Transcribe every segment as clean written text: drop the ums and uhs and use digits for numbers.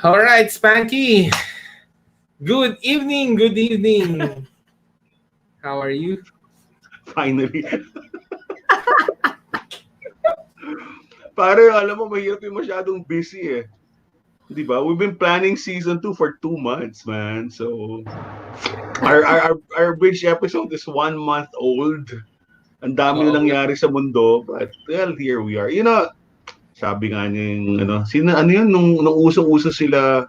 All right, Spanky. Good evening. Good evening. How are you? Finally. Pare, alam mo, mahirap yung masyadong busy eh. Di ba? We've been planning season 2 for 2 months, man. So, our bridge episode is 1 month old. Ang dami na Oo. nangyari sa mundo. But, well, here we are. You know, sabi nga niya yung, ano yun, nung usong-uso sila,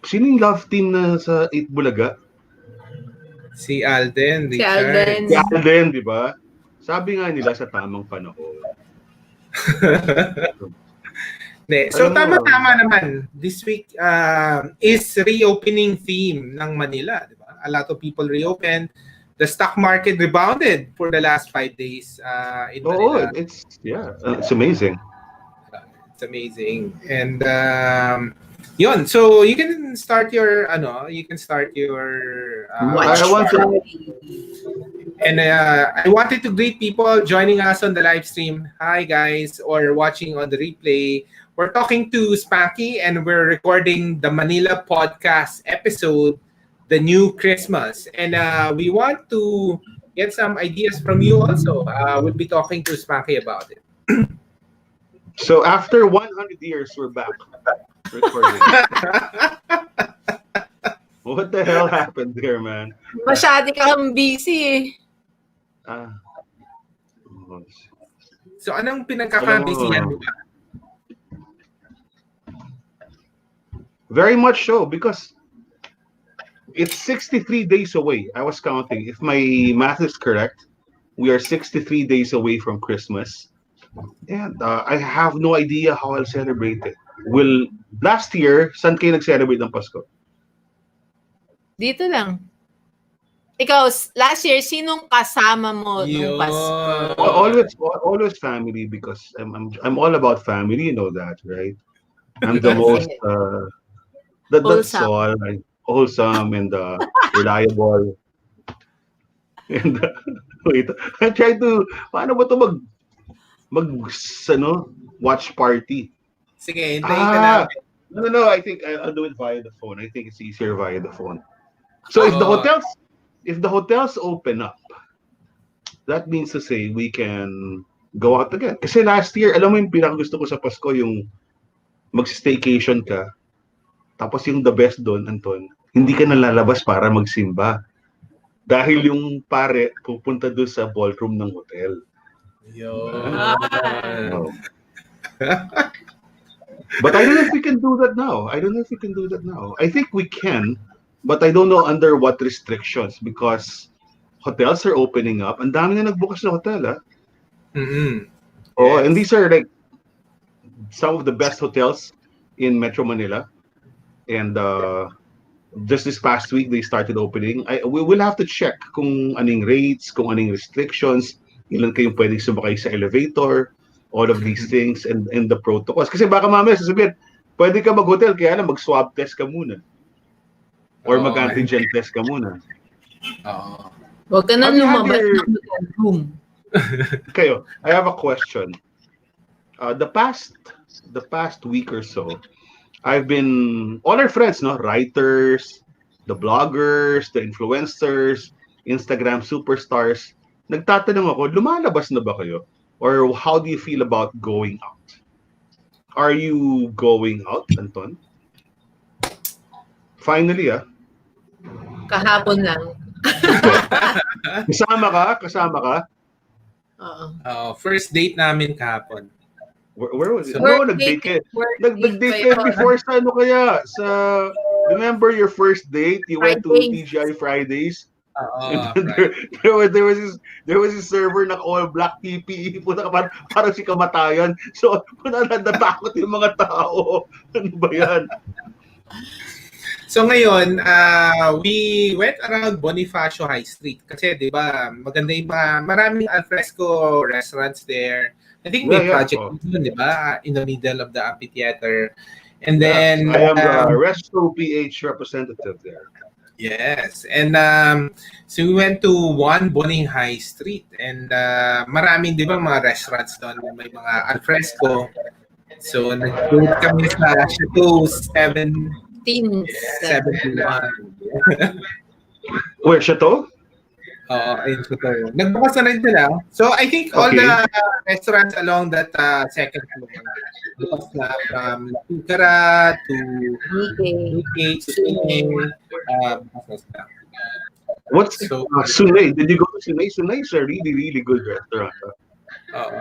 sino yung love team na sa 8 Bulaga? Si Alden, Si Richard. Alden. Si Alden, di ba? Sabi nga nila sa tamang panahon. So, Alam mo, tama-tama naman. This week is reopening theme ng Manila. Di ba? A lot of people reopened. The stock market rebounded for the last 5 days in Manila. It's amazing. It's amazing. And yun, so you can start your I want to. And I wanted to greet people joining us on the live stream. Hi guys, or watching on the replay. We're talking to Spanky and we're recording the Manila podcast episode, The New Christmas. And we want to get some ideas from you also. We'll be talking to Spanky about it. So after 100 years, we're back recording. What the hell happened there, man? Masyado kang busy eh. So anong pinagkakabisihan mo ba? Very much so, because it's 63 days away. I was counting. If my math is correct, we are 63 days away from Christmas. And I have no idea how I'll celebrate it. Last year, saan kayo nag-celebrate ng Pasko? Dito lang. Ikaw, last year, sinong kasama mo nung Pasko? Always family, because I'm all about family, you know that, right? I'm the most that's all, like, wholesome and reliable. And wait, I try to paano ba to watch party? Sige, hintayin ka namin. No, I think I'll do it via the phone. I think it's easier via the phone. So if the hotels open up, that means to say we can go out again. Kasi last year, alam mo yung pinakagusto ko sa Pasko, yung mag-staycation ka, tapos yung the best doon, Anton, hindi ka nalalabas para magsimba. Dahil yung pare pupunta doon sa ballroom ng hotel. But I don't know if we can do that now. I think we can, but I don't know under what restrictions, because hotels are opening up. Ang dami na nagbukas na hotel, ha? Mm-hmm. Oh, yes. And these are like some of the best hotels in Metro Manila. And just this past week, they started opening. We will have to check kung anong rates, kung anong restrictions, ilan kayong pwedeng sumakay sa elevator, all of these things, and the protocols. Kasi baka mamaya sasabihin, pwede ka mag-hotel, kaya lang mag-swab test ka muna. Or mag-antigen test ka muna. Huwag ka na lumabas ng room. Kayo, I have a question. The past week or so, I've been, all our friends, writers, the bloggers, the influencers, Instagram superstars, nagtatanong ako, lumalabas na ba kayo? Or how do you feel about going out? Are you going out, Anton? Finally, Kahapon lang. Kasama ka? Oo. First date namin kahapon. Where was it? Nag-date kayo before sa remember your first date? You went to TGI Fridays? There was this server na all black PPE, parang si kamatayan. So, natakot yung mga tao. Ano ba yan? So ngayon, we went around Bonifacio High Street kasi 'di ba, maganda yung maraming alfresco restaurants there. I think may project doon, 'di ba, in the middle of the amphitheater. And then I am the Resto PH representative there. Yes. And so we went to Boning High Street and maraming 'di ba mga restaurants doon, may mga alfresco. So, nag-vote kami sa Chateau 771. Teens. Where, Chateau? Oo, ayun Chateau. Nagbukas na rin sila. So, I think all Okay. the restaurants along that second floor, bukas na from La Picara to UK to Sine, bukas na sila. What's So, Sunay? Did you go to Sunay? Sunay is a really, really good restaurant. oo.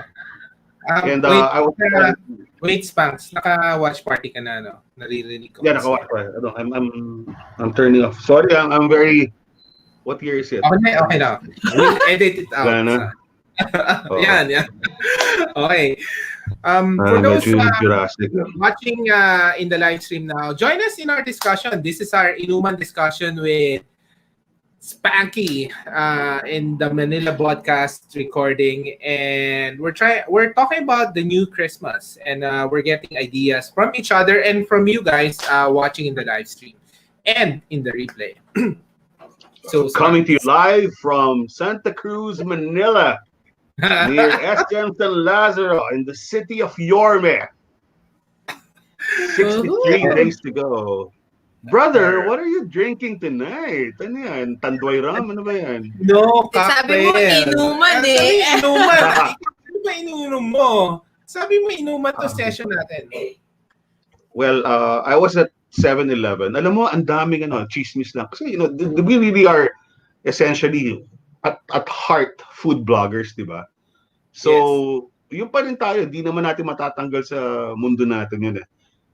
And Wait, I was wait, Spanks. Naka-watch party ka na, no? Naririnig ko. yeah, nakawatch pa. Ano, I'm turning off. Sorry, I'm very. What year is it? Okay na. We'll edit it out. Wala na. Yan. Okay. For those medyo Jurassic. watching in the live stream now, join us in our discussion. This is our inuman discussion with Spanky in the Manila broadcast recording, and we're talking about the new Christmas, and we're getting ideas from each other and from you guys watching in the live stream and in the replay. So Coming to you live from Santa Cruz, Manila, near SM San Lazaro in the city of Yorme. 63 days to go. Brother, what are you drinking tonight? Ano yan? Tanduay ram? Ano ba yan? No, Sabi mo, inuman eh. Inuman. Ano ba inuman mo? Sabi mo inuman to session natin. Well, I was at 7-Eleven. Alam mo, ang daming chismis lang. Kasi, we really are essentially at heart food bloggers, di ba? So, Yung pa rin tayo. Di naman natin matatanggal sa mundo natin yun eh.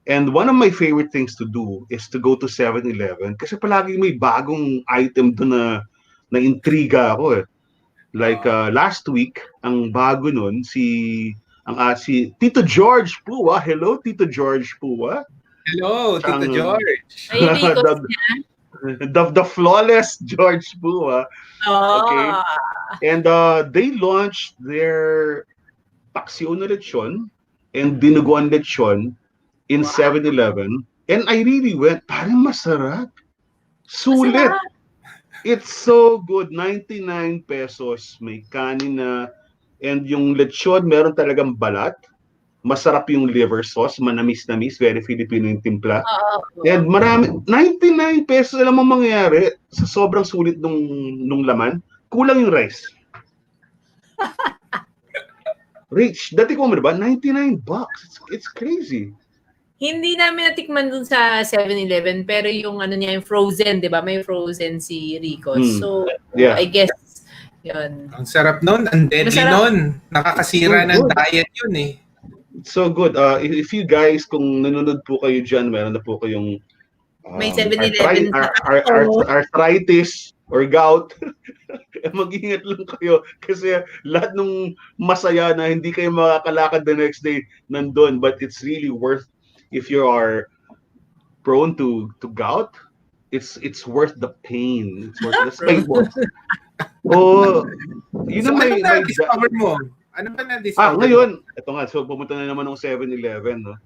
And one of my favorite things to do is to go to 7-Eleven kasi palagi may bagong item doon na intriga ako eh. Like last week, ang bago nun si Tito George Pua. Hello, Tito George Pua. Hello, Tito George. Ay, the flawless George Pua. Okay. And they launched their paksiw na lechon and dinuguan lechon in 7-Eleven. And I really went, parang masarap. Sulit. It's so good. 99 pesos. May kanin na. And yung lechon, meron talagang balat. Masarap yung liver sauce. Manamis-namis. Very Filipino yung timpla. And marami. 99 pesos. Alam mo mangyayari sa sobrang sulit nung laman. Kulang yung rice. Rich. Dati ko ba? 99 bucks. It's crazy. Hindi namin natikman dun sa 7-Eleven, pero yung niya, yung frozen, di ba? May frozen si Rico. So, I guess, yun. Ang sarap nun. Ang deadly nun. Nakakasira ng diet yun eh. It's so good. If you guys, kung nanonood po kayo dyan, meron na po kayong may 7-Eleven arthritis or gout, mag-ingat lang kayo kasi lahat ng masaya na hindi kayo makakalakad the next day nandun. But it's really worth, if you are prone to gout, it's worth the pain. It's worth the pain. Yun so, may discover mo? Ano ba na-discover ngayon, ito nga, so pumunta na naman ng 7-Eleven. No?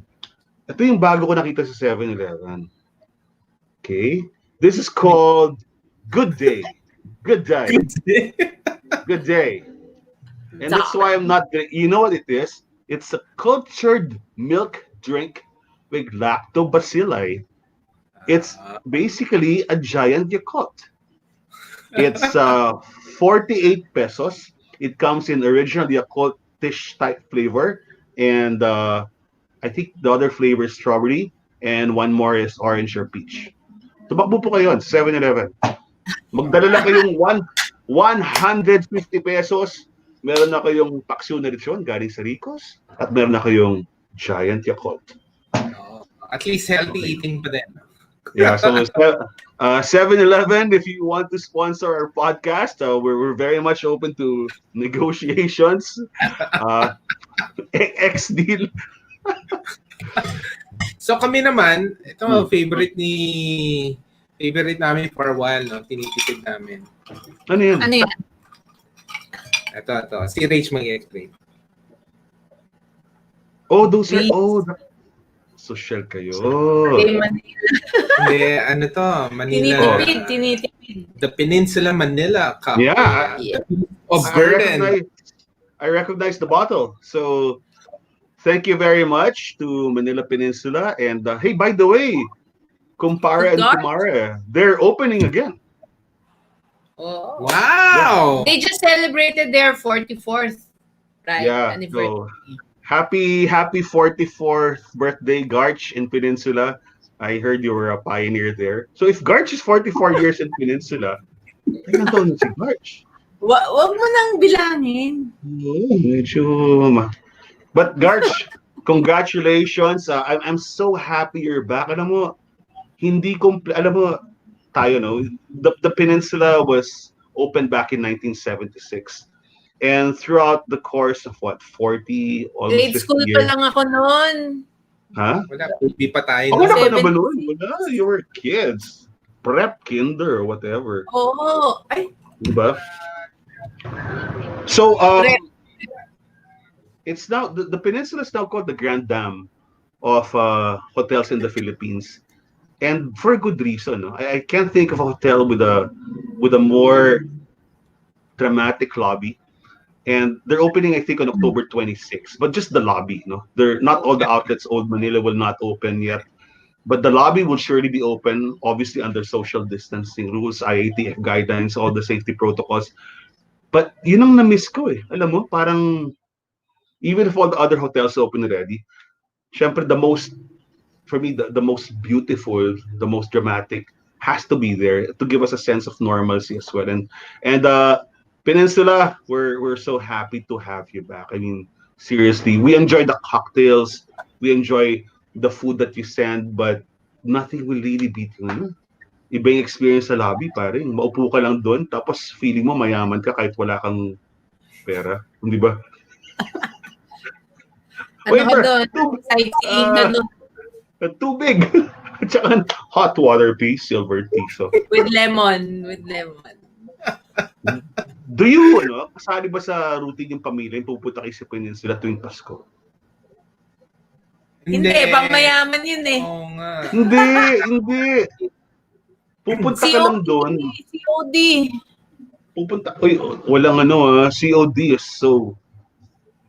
Ito yung bago ko nakita sa 7-Eleven. Okay? This is called Good Day. Good Day. Good Day. Good Day. And that's why I'm not, you know what it is? It's a cultured milk drink with lactobacilli. It's basically a giant Yakult. It's 48 pesos. It comes in original Yakult-ish type flavor. And I think the other flavor is strawberry. And one more is orange or peach. Tumakbo po kayo 7-Eleven. Magdala lang kayong 150 pesos. Meron na kayong paksiw na lechon galing sa Ricos. At meron na kayong giant Yakult. At least healthy eating pa din. Yeah, so 7-Eleven, if you want to sponsor our podcast, we're very much open to negotiations. X-deal. So kami naman, ito favorite namin for a while, no? Tinitipid namin. Ano yan? Ano yan? Ito. Si Rach mag-explain. Oh, those are, social kayo. Hindi, ano to? Manila. Tinitipid. The Peninsula Manila Cup. Yeah. Of burden. I recognize the bottle. So, thank you very much to Manila Peninsula. And hey, by the way, Kumpara and Good. Kumare, they're opening again. Oh. Wow! They just celebrated their 44th anniversary. So happy 44th birthday, Garch in Peninsula. I heard you were a pioneer there. So if Garch is 44 years in Peninsula, ilan taon na si Garch? Wag mo nang bilangin. But Garch, congratulations. I'm so happy you're back. Alam mo, alam mo, tayo, no? The Peninsula was opened back in 1976. And throughout the course of 40, almost Grade 50 school years. pa lang ako noon. Ha? Wala, hindi pa tayo. Wala ka na ba 76. noon? Wala, you were kids. Prep, kinder, or whatever. Oo. Ay, Diba? So, Prep. it's now, the peninsula is now called the Grand Dam of hotels in the Philippines. And for a good reason. No? I can't think of a hotel with a more dramatic lobby. And they're opening, I think, on October 26th. But just the lobby, no? They're not all the outlets. Old Manila will not open yet, but the lobby will surely be open. Obviously, under social distancing rules, IATF guidelines, all the safety protocols. But yun ang na-miss ko eh. Alam mo, parang even if all the other hotels open already, syempre for me, the most beautiful, the most dramatic has to be there to give us a sense of normalcy as well. And Peninsula, we're so happy to have you back. I mean, seriously, we enjoy the cocktails, we enjoy the food that you send, but nothing will really beat you. Ano? Iba yung experience sa lobby, pare. Maupo ka lang doon, tapos feeling mo mayaman ka kahit wala kang pera. Hindi ba? Ano ka doon? Sightseeing na doon. Tubig. At saka hot water, please, silver tea. So. With lemon. Do you, kasali ba sa routine yung pamilya yung pupunta kayo sa Peninsula tuwing Pasko? Hindi, pang mayaman yun eh. Oo nga. Hindi. Pupunta ka lang doon. COD. Pupunta, walang COD is so...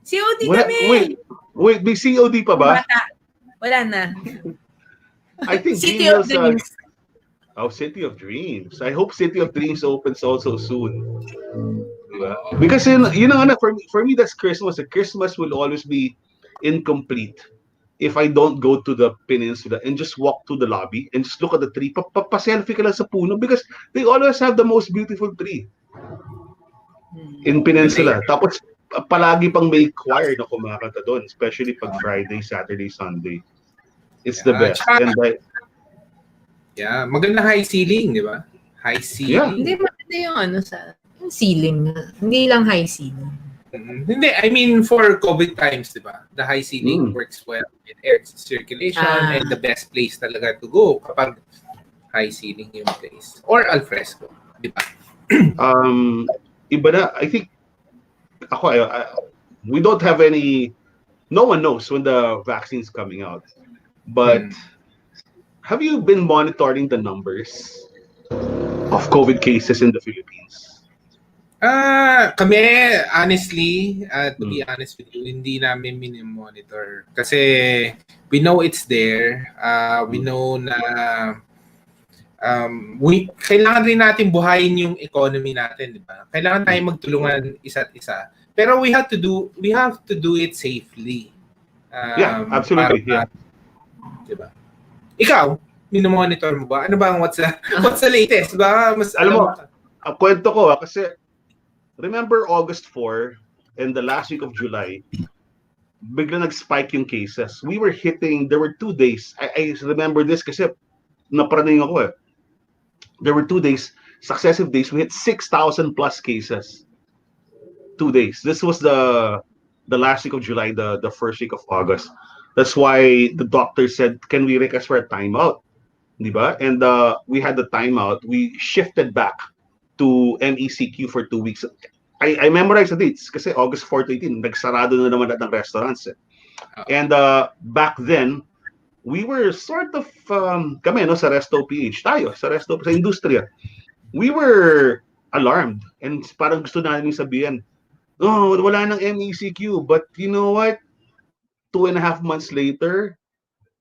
COD kami. Wait, may COD pa ba? Bata. Wala na. I think City of Dreams. City of Dreams. I hope City of Dreams opens also soon. Diba? Because for me that's Christmas. Christmas will always be incomplete if I don't go to the Peninsula and just walk to the lobby and just look at the tree. Pa-selfie ka lang sa puno because they always have the most beautiful tree in Peninsula. Tapos palagi pang may choir na kumakanta doon, especially pag Friday, Saturday, Sunday. It's the best. And maganda high ceiling, di ba? High ceiling. Yeah. Hindi maganda yung ceiling. Hindi lang high ceiling. Hindi, I mean for COVID times, di ba? The high ceiling works well with air circulation and the best place talaga to go kapag high ceiling yung place. Or alfresco, di ba? Iba na, I think, we don't have any, no one knows when the vaccine's coming out. But have you been monitoring the numbers of COVID cases in the Philippines? Kami, honestly, to be honest with you, hindi namin monitor. Kasi we know it's there. We know na kailangan rin natin buhayin yung economy natin, di ba? Kailangan tayong magtulungan isa't isa. Pero we have to do it safely. Yeah, absolutely. Diba? Ikaw, minomonitor mo ba? Ano ba what's the latest? Ba mas alam mo, ang kwento ko kasi remember August 4 and the last week of July, bigla nag-spike yung cases. There were 2 days. I remember this kasi napraning ako eh. There were 2 days, successive days, we hit 6,000 plus cases. 2 days. This was the last week of July, the first week of August. That's why the doctor said, can we request for a timeout? Diba? And we had the timeout. We shifted back to MECQ for 2 weeks. I memorized the dates kasi August 4 to 18, nagsarado na naman lahat ng restaurants. And back then, we were sort of, kami sa Resto PH, tayo, sa Resto, sa industriya. We were alarmed and parang gusto namin sabihin, wala nang MECQ, but you know what? 2.5 months later,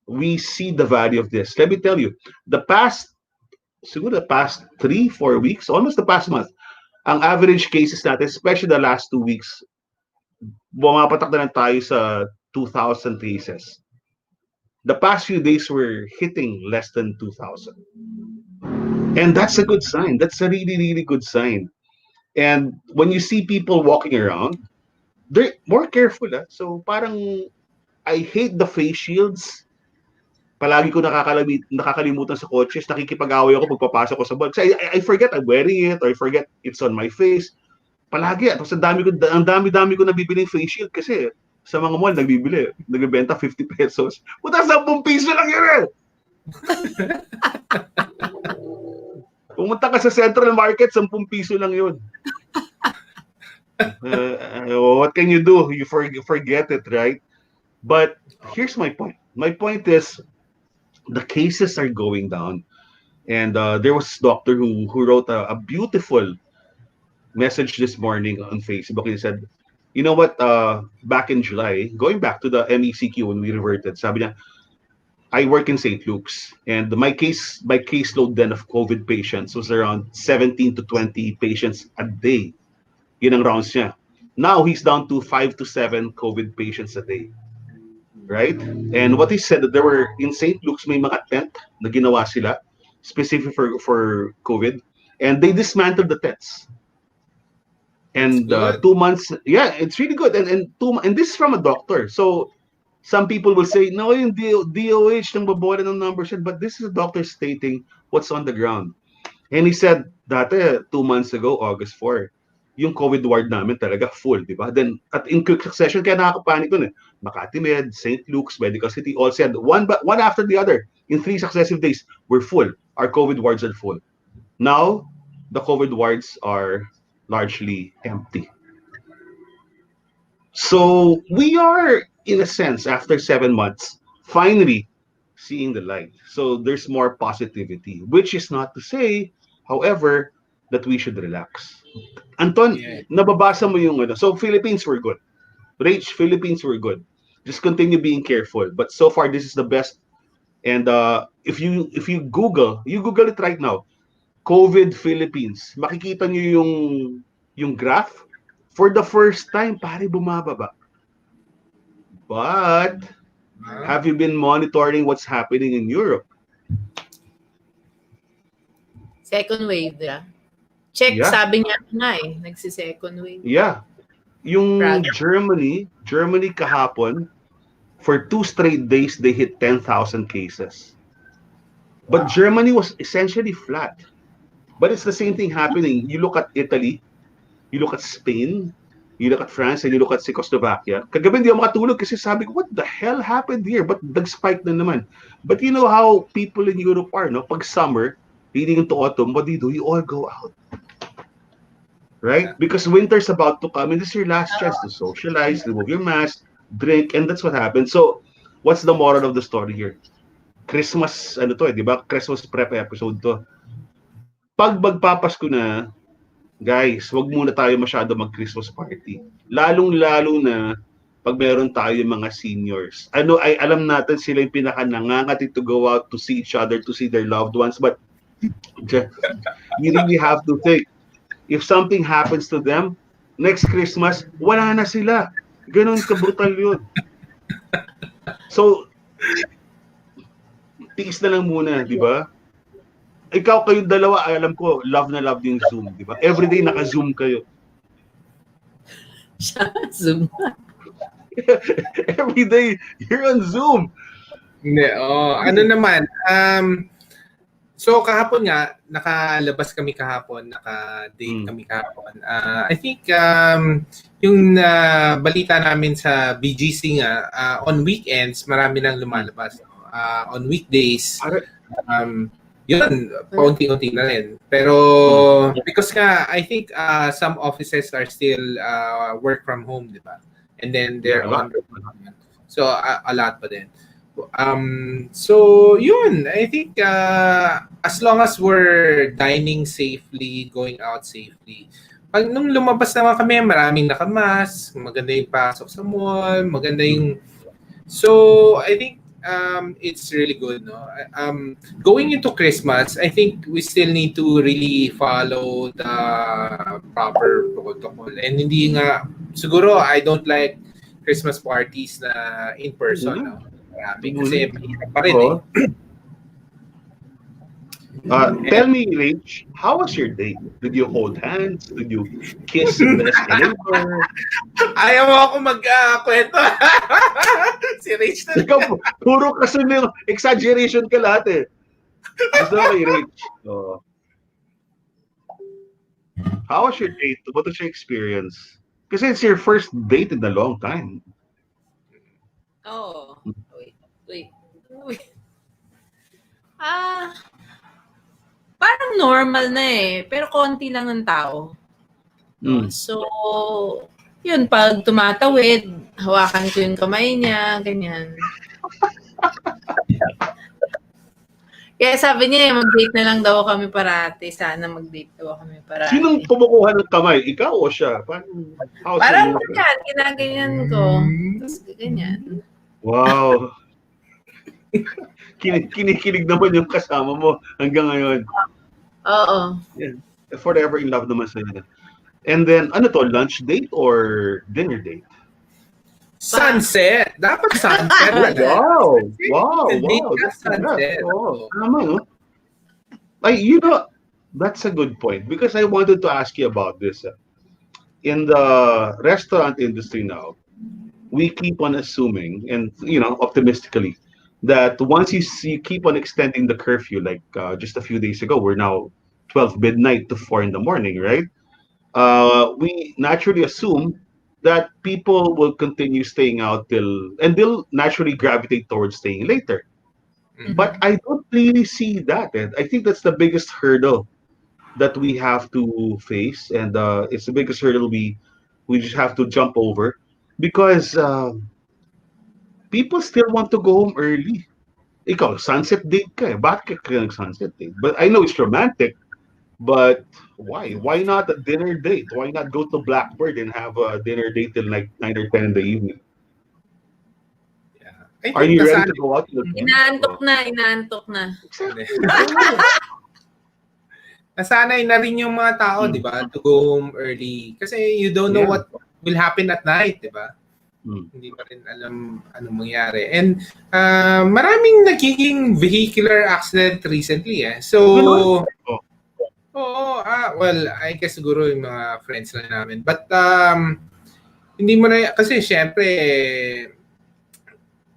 we see the value of this. Let me tell you, siguro the past 3-4 weeks, almost the past month, ang average cases natin, especially the last 2 weeks, bumapatak na lang tayo sa 2,000 cases. The past few days we're hitting less than 2,000. And that's a good sign. That's a really, really good sign. And when you see people walking around, they're more careful. So parang, I hate the face shields. Palagi ko nakakalimutan sa coaches, nakikipag-away ako pagpapasok ko sa ball. Kasi I forget I'm wearing it, or I forget it's on my face. Palagi. Tapos ang dami-dami ko nabibiling face shield kasi sa mga mall nagbibenta 50 pesos. Puta, 10 piso lang yun eh! Pumunta ka sa Central Market, 10 piso lang yun. What can you do? You forget it, right? But here's my point. My point is, the cases are going down. And there was a doctor who wrote a beautiful message this morning on Facebook. He said, you know what, back in July, going back to the MECQ when we reverted, sabi niya, I work in St. Luke's, and my caseload then of COVID patients was around 17 to 20 patients a day. Yun ang rounds niya. Now he's down to 5 to 7 COVID patients a day. Right? And what he said, that there were in St. Luke's, may mga tent na ginawa sila specific for COVID, and they dismantled the tents. And 2 months, yeah, it's really good. And this is from a doctor. So some people will say, no, yung DOH nang babola ng numbers, but this is a doctor stating what's on the ground. And he said, dati 2 months ago, August 4, yung COVID ward namin talaga full, di ba? Then, at in quick succession, kaya nakakapanik dun eh. Makati Med, St. Luke's, Medical City, all said, one after the other, in 3 successive days, we're full. Our COVID wards are full. Now, the COVID wards are largely empty. So, we are, in a sense, after 7 months, finally seeing the light. So, there's more positivity, which is not to say, however, that we should relax. Anton, nababasa mo yung ano. So Philippines were good. Rach, Philippines were good. Just continue being careful. But so far, this is the best. And if you Google it right now, COVID Philippines, makikita nyo yung graph. For the first time, pare bumababa. But have you been monitoring what's happening in Europe? Second wave, yeah. Check, sabi niya nga eh, nagsi-second wave. Yeah. Yung Germany kahapon, for 2 straight days, they hit 10,000 cases. But Germany was essentially flat. But it's the same thing happening. You look at Italy, you look at Spain, you look at France, and you look at Czechoslovakia. Kagabi hindi ako makatulog kasi sabi ko, what the hell happened here? But nag-spike na naman. But you know how people in Europe are, no? Pag summer, leading into autumn, what do? You all go out. Right? Because winter's about to come, and this is your last chance to socialize, remove your mask, drink, and that's what happened. So, what's the moral of the story here? Christmas, di ba? Christmas prep episode to. Pag magpapasko na, guys, wag muna tayo masyado mag-Christmas party. Lalong-lalo na pag meron tayo mga seniors. Alam natin sila yung pinaka-nangangatid to go out to see each other, to see their loved ones, but you really have to think, if something happens to them, next Christmas, wala na sila. Ganon ka-brutal yun. So, tiis na lang muna, di ba? Ikaw, kayong dalawa, alam ko, love na love yung Zoom, di ba? Everyday naka-Zoom kayo. Zoom. Everyday, you're on Zoom. Hindi, naman, so kahapon nga, nakalabas kami kahapon, naka-date kami kahapon. I think yung balita namin sa BGC nga, on weekends, marami nang lumalabas. On weekdays, yun, paunti-unti na rin. Pero because nga, I think some offices are still work from home, di ba? And then they're on. So a lot pa din. So yun, I think as long as we're dining safely, going out safely. Pag nung lumabas naman kami, maraming nakamas, maganda yung pasok sa mall, maganda yung So I think it's really good, no? Going into Christmas, I think we still need to really follow the proper protocol. And hindi nga, siguro I don't like Christmas parties na in person, Muna. no? Marami. Muna. Kasi mahirap pa rin eh. Oo. Tell me, Rich, how was your date? Did you hold hands? Did you kiss in the escalator? Ayaw mo ako mag-kwento. Si Rich na. Ikaw, puro kasunod, exaggeration ka lahat eh. Gusto ko kay Rich. How was your date? What was your experience? Kasi it's your first date in a long time. Oh, wait. Parang normal na eh, pero konti lang ng tao. No? So, yun, pag tumatawid, hawakan ko yung kamay niya, ganyan. Kaya sabi niya, mag-date na lang daw kami parati. Sana mag-date daw kami parati. Sinong kumukuha ng kamay? Ikaw o siya? Parang ganyan, ginaganyan ko. Tapos ganyan. Wow. Kinikilig naman yung kasama mo hanggang ngayon. Oo. Yeah. Forever in love naman sa'yo. And then, ano to? Lunch date or dinner date? Sunset. Dapat sunset. Wow. That's sunset. Oh, tama, no? That's a good point because I wanted to ask you about this. In the restaurant industry now, we keep on assuming and, optimistically, that once you keep on extending the curfew, like just a few days ago, we're now 12 midnight to 4 in the morning, right? We naturally assume that people will continue staying out and they'll naturally gravitate towards staying later. Mm-hmm. But I don't really see that. And I think that's the biggest hurdle that we have to face. And it's the biggest hurdle we just have to jump over because people still want to go home early. Ikaw, sunset date ka eh. Bakit ka nag-sunset date? But I know it's romantic, but why? Why not a dinner date? Why not go to Blackbird and have a dinner date till like 9 or 10 in the evening? Yeah. Are you ready to go out? Inaantok na. Exactly. Nasanay na rin yung mga tao, di ba, to go home early. Kasi you don't know what will happen at night, di ba? Hindi pa rin alam anong mangyari. And maraming nagiging vehicular accident recently eh. So, well, I guess siguro yung mga friends lang namin. But, hindi mo na, kasi syempre,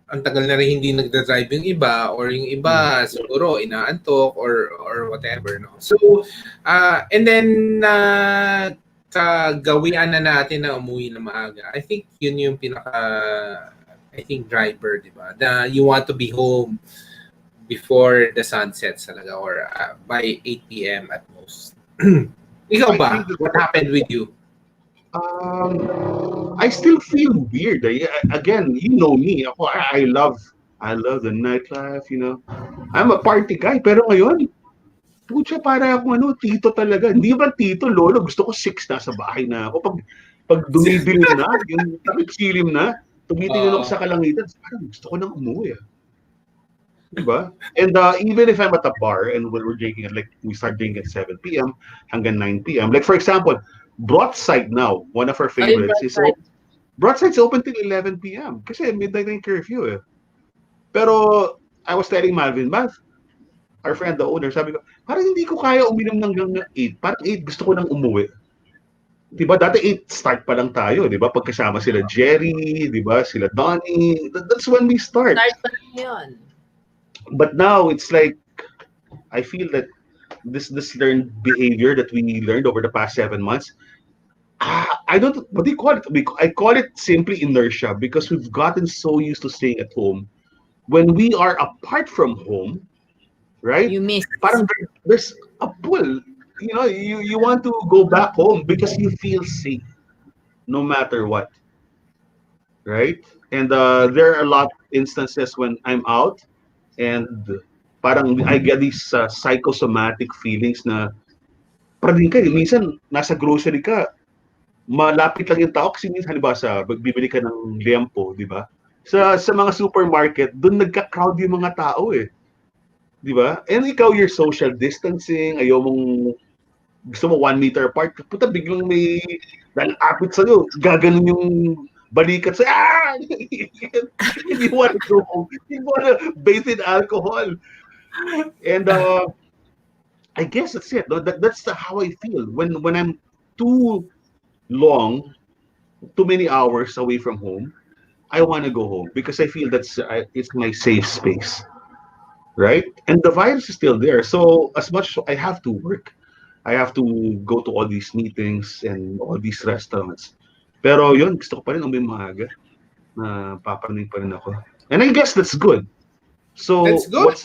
ang tagal na rin hindi nagda-drive yung iba or yung iba siguro inaantok or whatever, no? So, and then, kagawian na natin na umuwi na maaga. I think yun yung driver, di ba? You want to be home before the sun sets talaga or by 8 p.m. at most. Ikaw ba? What happened with you? I still feel weird. Again, you know me. Ako, I love the nightlife, I'm a party guy. Pero ngayon, pucha, para akong tito talaga. Hindi ba tito, lolo? Gusto ko 6 na sa bahay na ako. Pag dumidilim na, yung silim na, tumitingin ako sa kalangitan, parang gusto ko nang umuwi. Diba? And even if I'm at a bar and we're drinking, like we start drinking at 7 p.m. hanggang 9 p.m. Like for example, Broadside now, one of our favorites is Broadside's open till 11 p.m. Kasi midnight na yung curfew eh. Pero I was telling Malvin, our friend, the owner, sabi ko, parang hindi ko kaya uminom hanggang 8. Parang 8 gusto ko nang umuwi. Diba? Dati 8 start pa lang tayo, diba? Pagkasama sila Jerry, diba? Sila Donnie. That's when we start. Start pa lang yun. But now it's like, I feel that this learned behavior that we learned over the past 7 months, what do you call it? I call it simply inertia because we've gotten so used to staying at home. When we are apart from home, right? You miss. Parang there's a pull. You want to go back home because you feel safe no matter what. Right? And there are a lot of instances when I'm out and parang I get these psychosomatic feelings na parang ka, minsan nasa grocery ka, malapit lang yung tao kasi minsan halimbawa bibili ka ng liempo, di ba? Sa mga supermarket, doon nagka-crowd yung mga tao eh. Di ba? And ikaw, you're social distancing, ayaw mong, gusto mo 1 meter apart, puta biglang may lalapit sa'yo, gaganon yung balikat sa, Hindi mo want to go home. Hindi mo want to bathe in alcohol. And I guess that's it. That's how I feel. When I'm too long, too many hours away from home, I want to go home because I feel it's my safe space, right? And the virus is still there. So as much I have to work, I have to go to all these meetings and all these restaurants. Pero yun, gusto ko pa rin umuwi maaga na paparating pa rin ako. And I guess that's good. So That's good.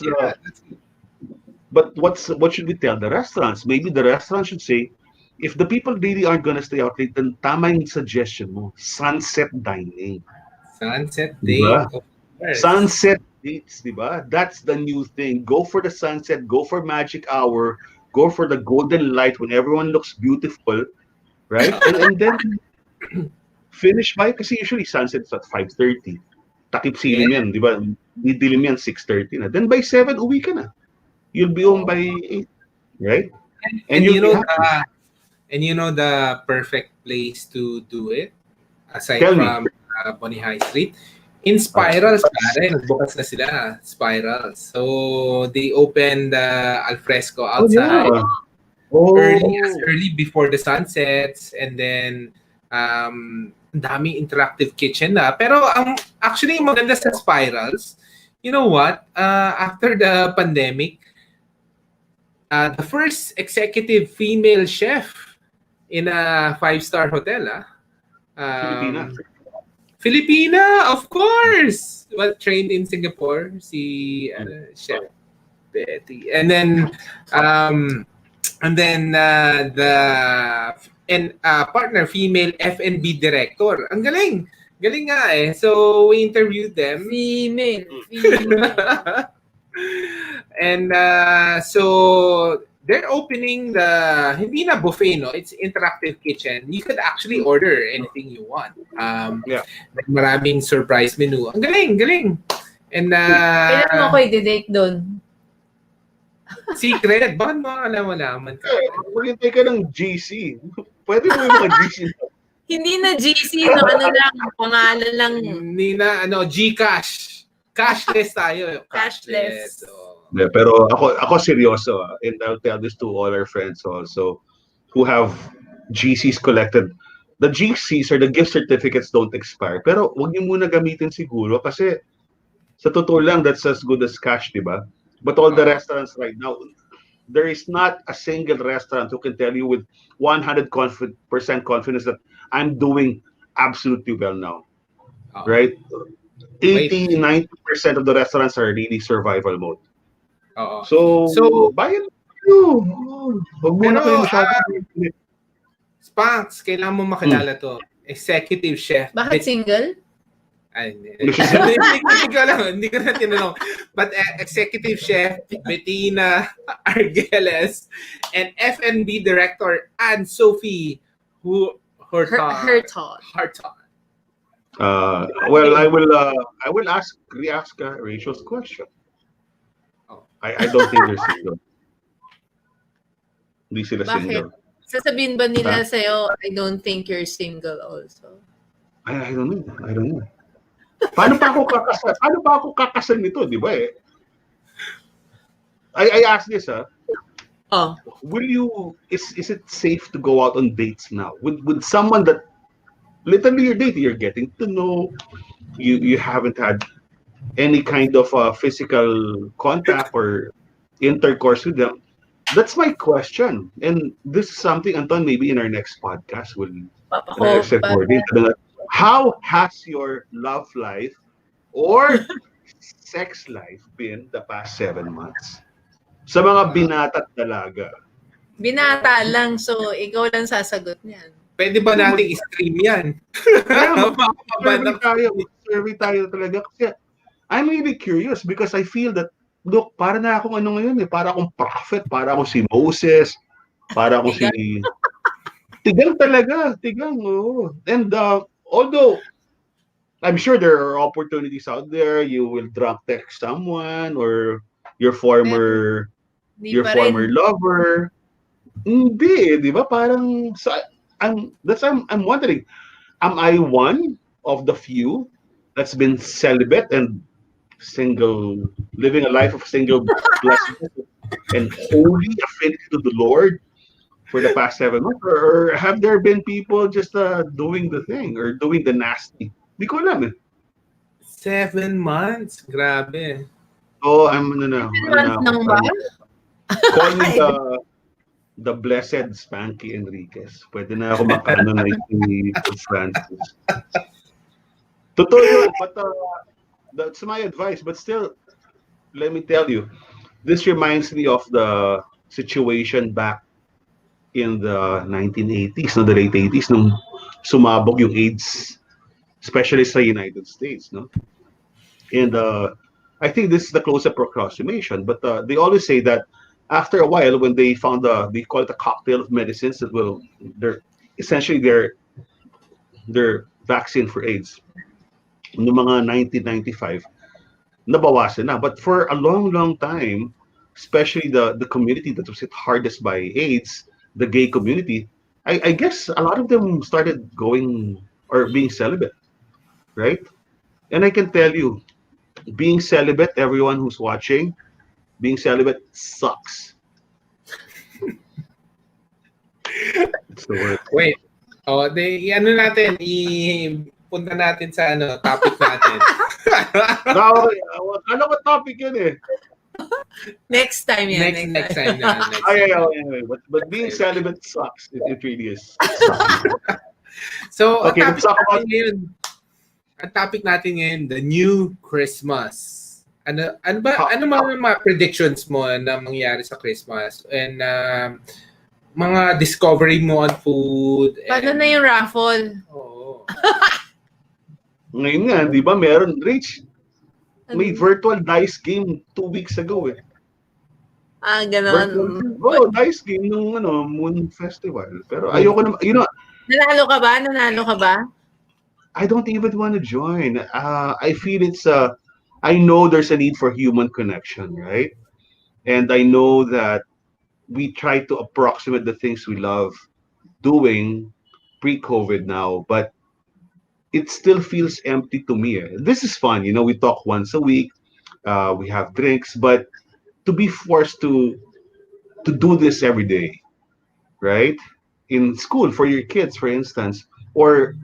what should we tell the restaurants? Maybe the restaurant should say, if the people really aren't gonna stay out late, then tama yung suggestion mo, sunset dining. Sunset Diba? date, of course. Sunset dates, diba? That's the new thing. Go for the sunset, go for magic hour, go for the golden light when everyone looks beautiful, right? and then finish by, kasi usually sunset's at 5:30. Takip silim yan, diba? Didilim yan 6:30 na. Then by 7, uwi ka na. You'll be home by 8, right? And you know the perfect place to do it, aside Tell me. from Bonihay Street, in Spirals pare, nagbukas na sila, Spirals. So they opened alfresco outside early before the sunsets, and then daming interactive kitchen na. Pero actually maganda sa Spirals, you know what? After the pandemic, the first executive female chef in a 5-star hotel. Filipina, of course. Well, trained in Singapore, si Chef Betty. And then the partner, female F&B director. Ang galing. Galing nga eh. So we interviewed them. Female. And so they're opening the, hindi na buffet, no? It's interactive kitchen. You could actually order anything you want. Maraming surprise menu. Ang galing. And kailan mo ko i-date doon? Secret. Bakit mo alam ka? Maghintay ka ng GC. Pwede mo yung mga GC. Hindi na GC, no? Ano lang, pangalan lang. Hindi na, Gcash. Cashless tayo. Cashless. So, Yeah, pero ako seryoso, and I'll tell this to all our friends also who have GCs collected. The GCs or the gift certificates don't expire. Pero wag niyo muna gamitin siguro kasi sa totoo lang, that's as good as cash, di ba? But all the restaurants right now, there is not a single restaurant who can tell you with 100% confidence that I'm doing absolutely well now. Right? 80-90% of the restaurants are really survival mode. So bayan mo. Huwag mo na kayo masyadong. Spanks, kailangan mo makilala to. Executive chef. Bakit single? Ay, hindi ko na tinanong. But executive chef Bettina Argeles and F&B director Anne-Sophie Hurton. Well, I will re-ask Rachel's question. I don't think they're single. Hindi sila single. Sasabihin ba nila sa'yo, I don't think you're single also? I don't know. Paano pa ako kakasal nito, di ba eh? I ask this, is it safe to go out on dates now with someone that literally you're dating, you're getting to know, you haven't had any kind of physical contact or intercourse with them? That's my question. And this is something, Anton, maybe in our next podcast will how has your love life or sex life been the past 7 months? Sa mga binata't dalaga. Binata lang, so ikaw lang sasagot niyan. Pwede ba nating i-stream yan? Survey tayo talaga. Kasi I'm really curious because I feel that, look, para na akong ano ngayon eh. Para akong prophet, para akong si Moses, para akong si... Tigang talaga. Tigang, oo. And although I'm sure there are opportunities out there. You will drunk text someone or your Pero former hindi your pa rin. former lover. Hindi, di ba? Parang so I'm wondering, am I one of the few that's been celibate and single, living a life of single blessedness and holy affinity to the Lord for the past 7 months? Or have there been people just doing the thing or doing the nasty? Di ko alam eh. 7 months? Grabe. Oh, 7 months ako. nang ba? Call me the blessed Spanky Enriquez. Pwede na ako maka-canonize ni Pope Francis. Totoo yun. But that's my advice. But still, let me tell you, this reminds me of the situation back in the 1980s, no, the late 80s, nung sumabog yung AIDS, especially sa United States, no? And I think this is the close approximation, but they always say that after a while, when they found they call it a cocktail of medicines that will, they're essentially their vaccine for AIDS. No mga 1995, nabawasan na. But for a long, long time, especially the community that was hit hardest by AIDS, the gay community, I guess a lot of them started going or being celibate, right? And I can tell you, being celibate, everyone who's watching, being celibate sucks. It's the word. Wait. Ano natin, punta natin sa topic natin. Ano ba topic yun eh? Next time yan. Next time na. But being celibate sucks. It really is. So, okay, let's talk about ang topic natin ngayon, the new Christmas. Ano mga predictions mo na mangyayari sa Christmas? And mga discovery mo on food. Paano na yung raffle? Oo. Ngayon nga, di ba, meron, Rich, may virtual dice game 2 weeks ago eh. Ganon. Dice game nung Moon Festival. Pero ayoko na, Nanalo ka ba? I don't even want to join. I feel I know there's a need for human connection, right? And I know that we try to approximate the things we love doing pre-COVID now, but it still feels empty to me. This is fun, we talk once a week, we have drinks, but to be forced to do this every day, right? In school for your kids, for instance, or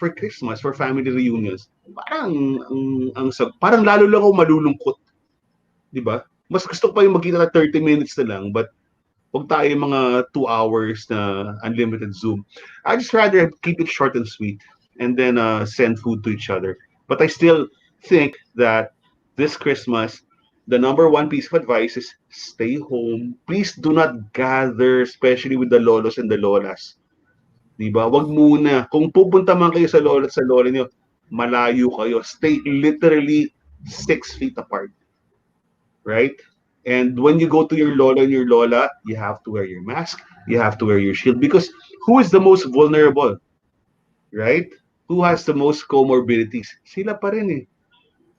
for Christmas, for family reunions, parang lalo lang ako malulungkot, di ba? Mas gusto ko pa yung magkita na 30 minutes na lang, but wag tayo mga 2 hours na unlimited Zoom. I just rather keep it short and sweet and then send food to each other. But I still think that this Christmas, the number one piece of advice is stay home. Please do not gather, especially with the lolos and the lolas. Diba? Wag muna. Kung pupunta man kayo sa lolo at sa lola niyo, malayo kayo. Stay literally 6 feet apart. Right? And when you go to your lolo and your lola, you have to wear your mask, you have to wear your shield, because who is the most vulnerable? Right? Who has the most comorbidities? Sila pa rin eh.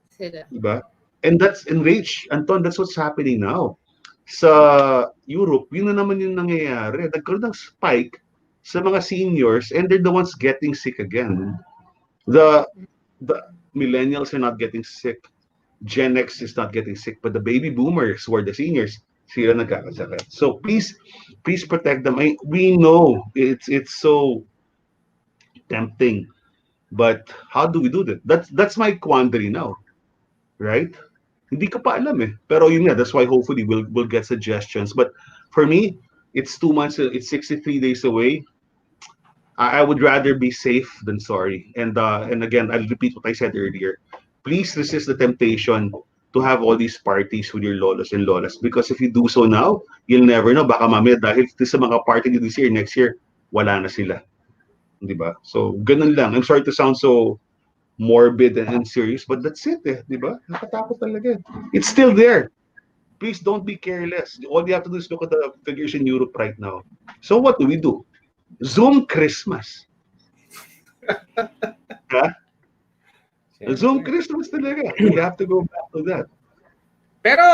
Sila. Diba? And that's enraged. Anton, that's what's happening now. Sa Europe, yun na naman yung nangyayari. Nagkaroon ng spike sa mga seniors and they're the ones getting sick again. The millennials are not getting sick. Gen X is not getting sick, but the baby boomers who are the seniors, sila nagkakasakit. So please protect them. We know it's so tempting, but how do we do that? That's my quandary now, right? Hindi ko pa alam eh. Pero yun nga, that's why hopefully we'll get suggestions. But for me, it's 2 months, it's 63 days away. I would rather be safe than sorry. And again, I'll repeat what I said earlier. Please resist the temptation to have all these parties with your lolos and lolas, because if you do so now, you'll never know. Baka mamaya dahil sa mga party this year, next year, wala na sila. Di ba? So, ganun lang. I'm sorry to sound so morbid and serious, but that's it eh. Di ba? Nakatakot talaga. It's still there. Please don't be careless. All you have to do is look at the figures in Europe right now. So what do we do? Zoom Christmas. Huh? Zoom Christmas talaga. We have to go back to that. Pero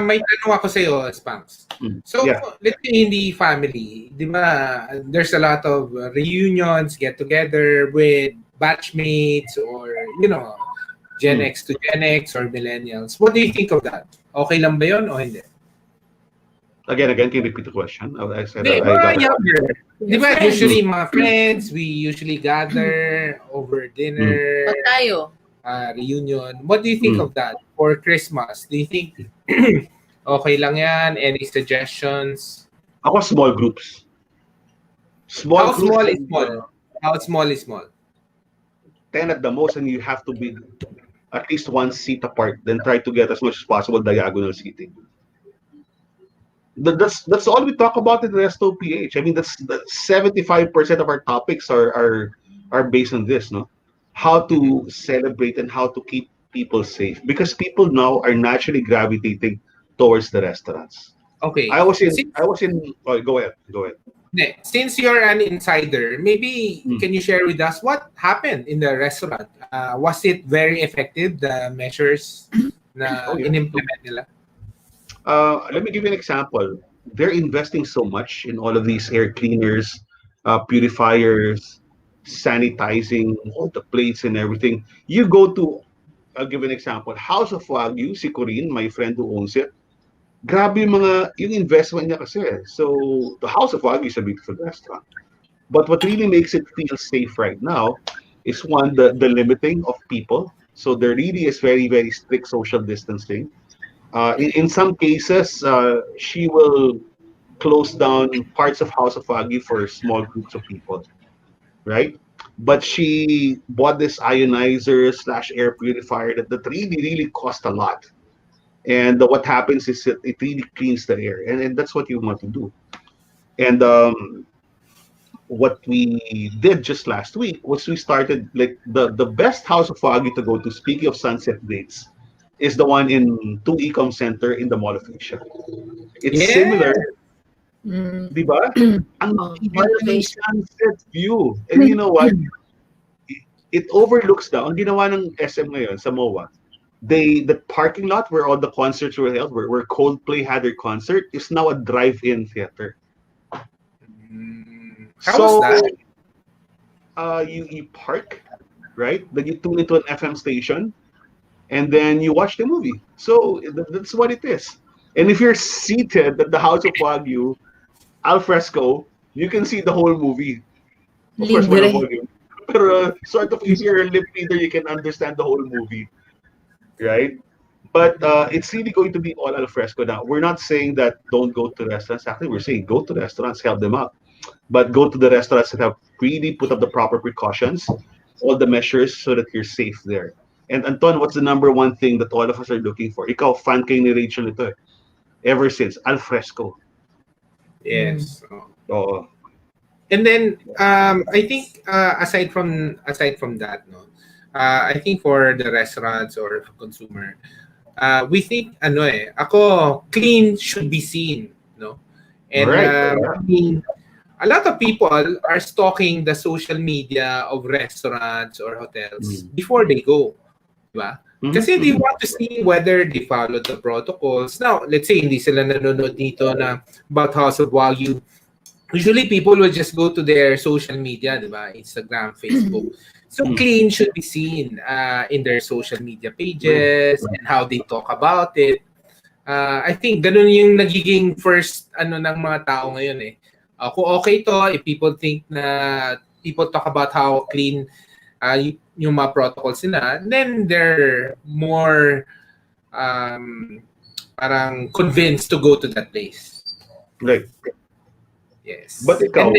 may tanong ako sa iyo, Spanks. So, let's say in the family, di ba, there's a lot of reunions, get-together with batchmates or, Gen X to Gen X or millennials. What do you think of that? Okay lang ba yun o hindi? Again, can you repeat the question? I said mga younger. Di ba, usually mga friends, we usually gather over dinner. Tayo. Reunion. What do you think of that for Christmas? Do you think okay lang yan? Any suggestions? Ako, small groups. How small is small? How small is small? 10 at the most, and you have to be at least one seat apart. Then try to get as much as possible diagonal seating. That's all we talk about in the Resto PH. I mean, that's 75% of our topics are based on this, no? How to celebrate and how to keep people safe, because people now are naturally gravitating towards the restaurants. Okay. I was in. Oh, go ahead. Since you're an insider, maybe can you share with us what happened in the restaurant? Was it very effective, the measures na in-implement nila? Let me give you an example. They're investing so much in all of these air cleaners, purifiers, sanitizing all the plates and everything. You go to, I'll give an example, House of Wagyu, si Corinne, my friend who owns it. Grabe yung investment niya kasi. So the House of Wagyu is a beautiful restaurant. But what really makes it feel safe right now is one, the limiting of people. So there really is very, very strict social distancing. In some cases, she will close down parts of House of Wagyu for small groups of people. Right? But she bought this ionizer / air purifier that really cost a lot. And what happens is it really cleans the air. And that's what you want to do. And what we did just last week was we started, like, the best House of Wagyu to go to, speaking of sunset dates, is the one in 2 Ecom Center in the Mall of Asia. It's similar. Diba? Ang sunset view. And you know what? It overlooks ang ginawa ng SM ngayon sa MOA. The parking lot where all the concerts were held, where Coldplay had their concert, is now a drive-in theater. How was that? You park, right? Then you tune into an FM station, and then you watch the movie. So that's what it is. And if you're seated at the House of Wagyu, al fresco, you can see the whole movie. Of course, walang volume. Pero sort of easier lip reader, you can understand the whole movie, right? But it's really going to be all al fresco now. We're not saying that don't go to restaurants. Actually, we're saying go to restaurants, help them out. But go to the restaurants that have really put up the proper precautions, all the measures, so that you're safe there. And Anton, what's the number one thing that all of us are looking for? Ikaw, fan kayo ni Rachel ito. Ever since, al fresco. Yes. Oo. And then I think aside from that, I think for the restaurants or consumer, we think ako clean should be seen, no? And I mean, a lot of people are stalking the social media of restaurants or hotels before they go, diba? Kasi they want to see whether they follow the protocols. Now, let's say hindi sila nanonood dito na about House of Wagyu. Usually, people will just go to their social media, diba? Instagram, Facebook. So, clean should be seen in their social media pages and how they talk about it. I think ganun yung nagiging first ng mga tao ngayon eh. Kung okay to, if people think na people talk about how clean yung mga protocols nila, then they're more parang convinced to go to that place. Right. Yes. But ikaw,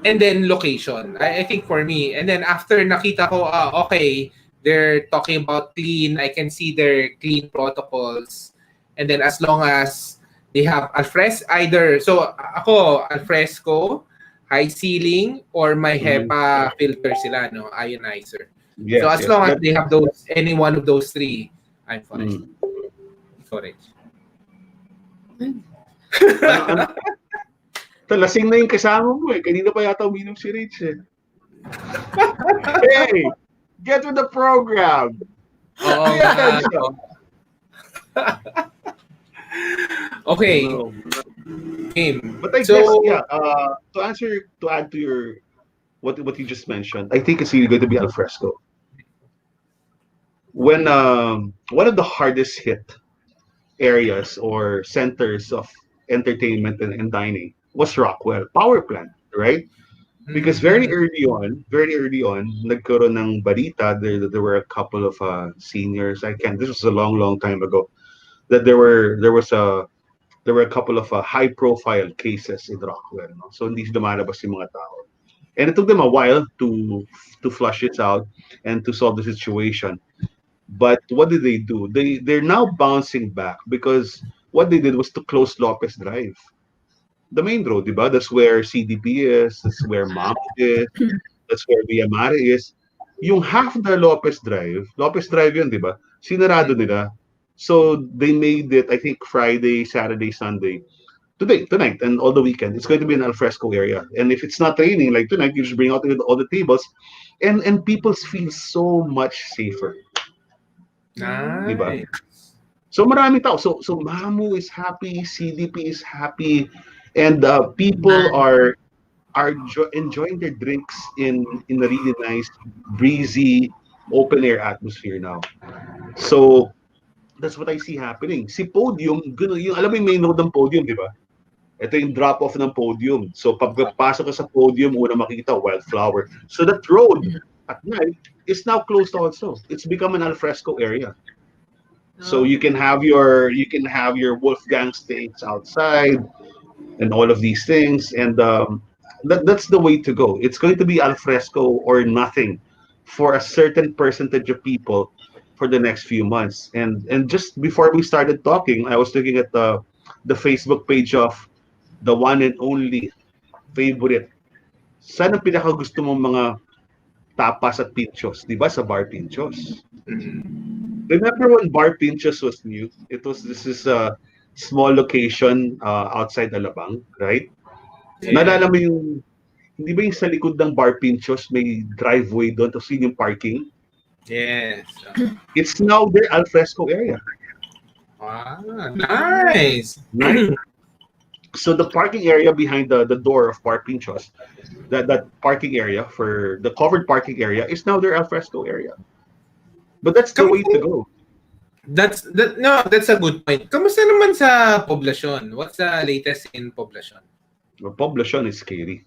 and then location. I think for me, and then after nakita ko, okay, they're talking about clean, I can see their clean protocols. And then as long as they have either, so ako, alfresco, high ceiling, or may HEPA filter sila, no, ionizer. Yes, so as long as they have those, any one of those three, I'm fine. Sorry. Lasing na yung kasama mo eh. Kanina pa yata uminom si Rich eh. Hey! Get with the program. Oo Pay nga. attention. Okay. No. Game. But I guess, So, yeah, to add to your what you just mentioned, I think it's really going to be alfresco. When one of the hardest hit areas or centers of entertainment and dining was Rockwell Power Plant, right? Because very early on, nagkaroon ng balita. There were a couple of seniors. I can. This was a long, long time ago. That there were a couple of high-profile cases in Rockwell. No? So hindi lumalabas yung mga tao. And it took them a while to flush it out and to solve the situation. But what did they do? They're now bouncing back because what they did was to close Lopez Drive, the main road, diba? That's where CDP is. That's where MAM is. That's where Via Mare is. Yung half the Lopez Drive yun, diba? Sinarado nila. So they made it, I think, Friday, Saturday, Sunday. Tonight, and all the weekend. It's going to be an alfresco area. And if it's not raining, like tonight, you just bring out all the tables. And people feel so much safer. Diba? nice. So marami tao. So Mamu is happy, CDP is happy, and people are enjoying their drinks in a really nice, breezy, open air atmosphere now. So that's what I see happening. Si Podium, yung alam mo yung main road ng Podium, di ba? Ito yung drop-off ng Podium. So pagpasok ka sa Podium, una makikita, Wildflower. So that road at night is now closed also. It's become an alfresco area. So you can have your Wolfgang steaks outside and all of these things, and that's the way to go. It's going to be al fresco or nothing for a certain percentage of people for the next few months. And just before we started talking, I was looking at the Facebook page of the one and only favorite. Saan ang pinaka gusto mong mga tapas at pinchos? Di ba sa Bar Pinchos? Remember when Bar Pinchos was new? This is a small location outside Alabang, right? Naalala mo yung, hindi ba yung sa likod ng Bar Pinchos may driveway doon, tapos yun yung parking? Yes. It's now their alfresco area. Wow, nice. Right? So the parking area behind the door of Bar Pinchos, that parking area for the covered parking area is now their alfresco area. But that's the way to go. That's a good point. Kamusta naman sa Poblacion? What's the latest in Poblacion? Well, Poblacion is scary,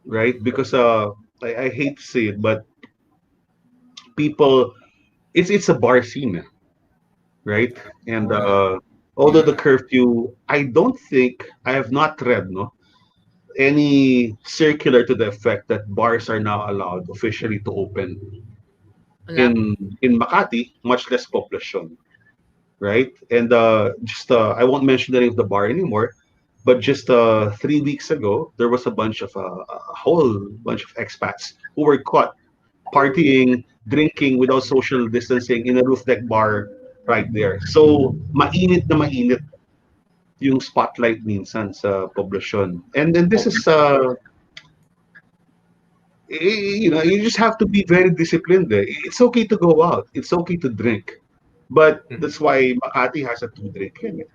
right? Because I hate to say it, but people, it's a bar scene, right? And although the curfew, I have not read any circular to the effect that bars are now allowed officially to open in Makati, much less Poblacion, right? And I won't mention the name of the bar anymore, but just 3 weeks ago, there was a whole bunch of expats who were caught partying, drinking without social distancing in a roof deck bar right there. So mainit na mainit yung spotlight minsan sa Poblacion. And then this is you just have to be very disciplined. It's okay to go out. It's okay to drink. But that's why Makati has a 2-drink limit.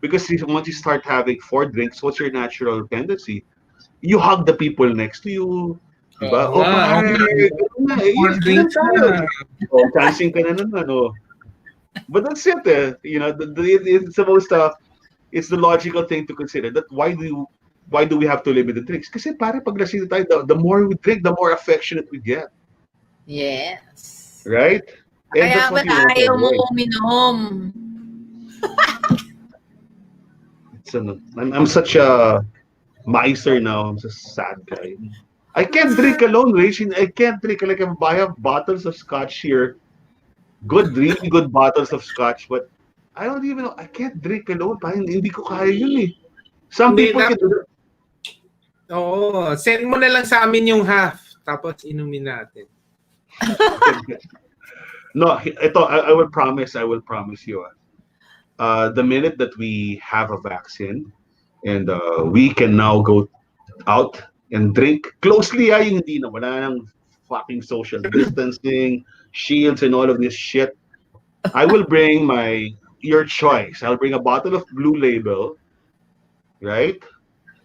Because once you start having 4 drinks, what's your natural tendency? You hug the people next to you. Diba? Pare, ganun na. Ilan tayo? Dancing ka na naman. But that's it. It's the most, it's the logical thing to consider. That why do we have to limit the drinks? Kasi pare, pag lasing tayo, the more we drink, the more affectionate we get. Yes. Right? And Kaya ba't ayaw mo uminom? I'm such a miser now. I'm just a sad guy. I can't drink alone, Rachel. I can't drink. Like I have bottles of scotch here. Really good bottles of scotch. But I don't even know. I can't drink alone. Parang hindi ko kaya yun eh. Some people can do it. Oo. Send mo na lang sa amin yung half. Tapos inumin natin. No, I will promise you. The minute that we have a vaccine and we can now go out and drink closely, yung hindi na wala nang fucking social distancing, shields, and all of this shit. I will bring your choice. I'll bring a bottle of Blue Label, right?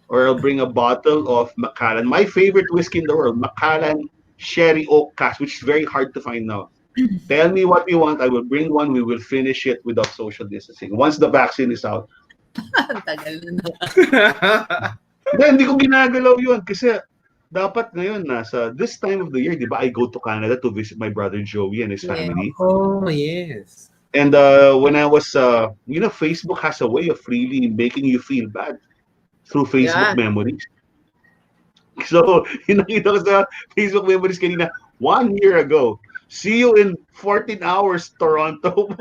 Or I'll bring a bottle of Macallan. My favorite whiskey in the world, Macallan Sherry Oak Cask, which is very hard to find now. Tell me what you want. I will bring one. We will finish it without social distancing. Once the vaccine is out. Ang tagal na. Hindi ko ginagalaw yun kasi dapat ngayon nasa this time of the year, di ba, I go to Canada to visit my brother Joey and his family. Oh, yes. And when I was, Facebook has a way of really making you feel bad through Facebook memories. So, nakita ko sa Facebook memories kanina, 1 year ago, see you in 14 hours, Toronto.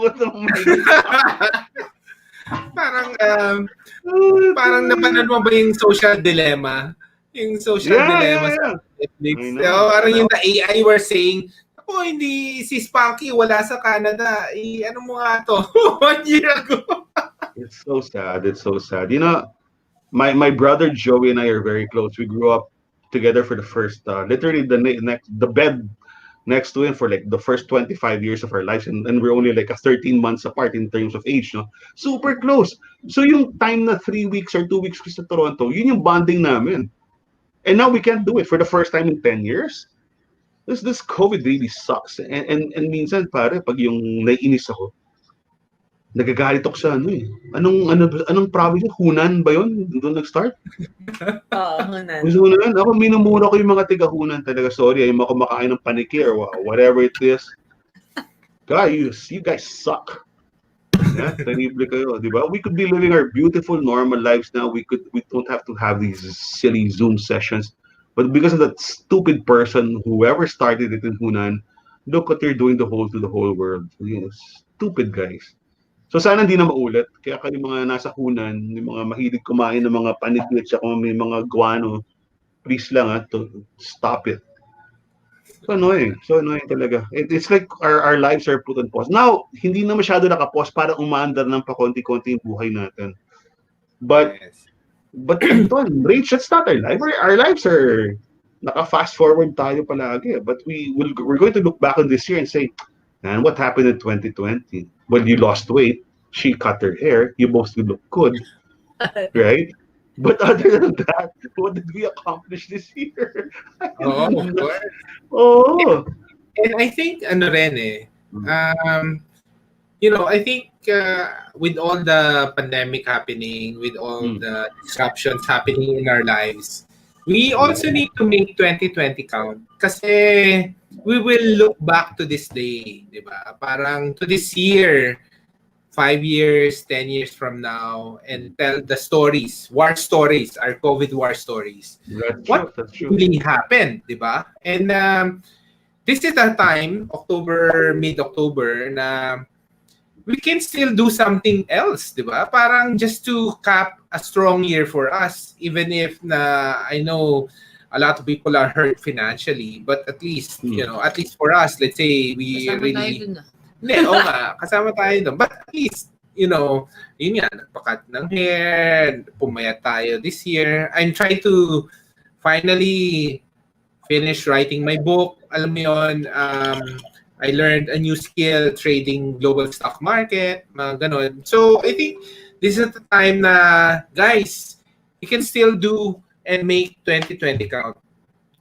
Parang napanood mo ba yung Social Dilemma? Yung Social Dilemma sa Netflix. So, parang yung the AI were saying, ako, hindi si Spanky wala sa Canada. Ano mo nga to? 1 year ago. It's so sad. It's so sad. You know, my brother Joey and I are very close. We grew up together for the first, literally the bed next to him for like the first 25 years of our lives, and we're only like 13 months apart in terms of age, no? Super close. So yung time na 3 weeks or 2 weeks ko sa Toronto, yun yung bonding namin. And now we can't do it for the first time in 10 years. This COVID really sucks. And minsan pare, pag yung naiinis ako, nagagalit ako sa anong province? Hunan ba yun? Doon nag-start? Oo, Hunan. Hunan. Ako, minumura ko yung mga tiga-Hunan talaga. Sorry, ayaw mo kumakain ng paniki or whatever it is. Guys, you guys suck. Yeah, terrible kayo, di ba? We could be living our beautiful, normal lives now. We don't have to have these silly Zoom sessions. But because of that stupid person, whoever started it in Hunan, look what they're doing to the whole world. You know, stupid guys. So sana hindi na maulit. Kaya kayo mga nasa Hunan, yung mga mahilig kumain ng mga panigit at may mga guano, please lang to stop it. So annoying talaga. It's like our lives are put on pause. Now, hindi na masyado nakapause para umaandar ng pakonti-konti yung buhay natin. But Anton, Rach, that's not our life. Our lives are naka-fast forward tayo palagi. But we're going to look back on this year and say, man, what happened in 2020? Well, you lost weight. She cut her hair. You mostly look good. Right? But other than that, what did we accomplish this year? Of course. Oh. And I think, I think with all the pandemic happening, with all the disruptions happening in our lives, we also need to make 2020 count. Kasi we will look back to this day, di ba? Parang to this year, 5 years, 10 years from now, and tell the stories, war stories, our COVID war stories. What really happened, di ba? And this is the time, mid-October, na we can still do something else, di ba? Parang just to cap a strong year for us, even if I know a lot of people are hurt financially, but at least, at least for us, let's say we kasama tayo doon. But at least, yun nga, nagpakat ng hair, pumayat tayo this year. I'm trying to finally finish writing my book. Alam mo yun, I learned a new skill, trading global stock market, mga ganon. So, I think this is the time na, guys, you can still do and make 2020 count.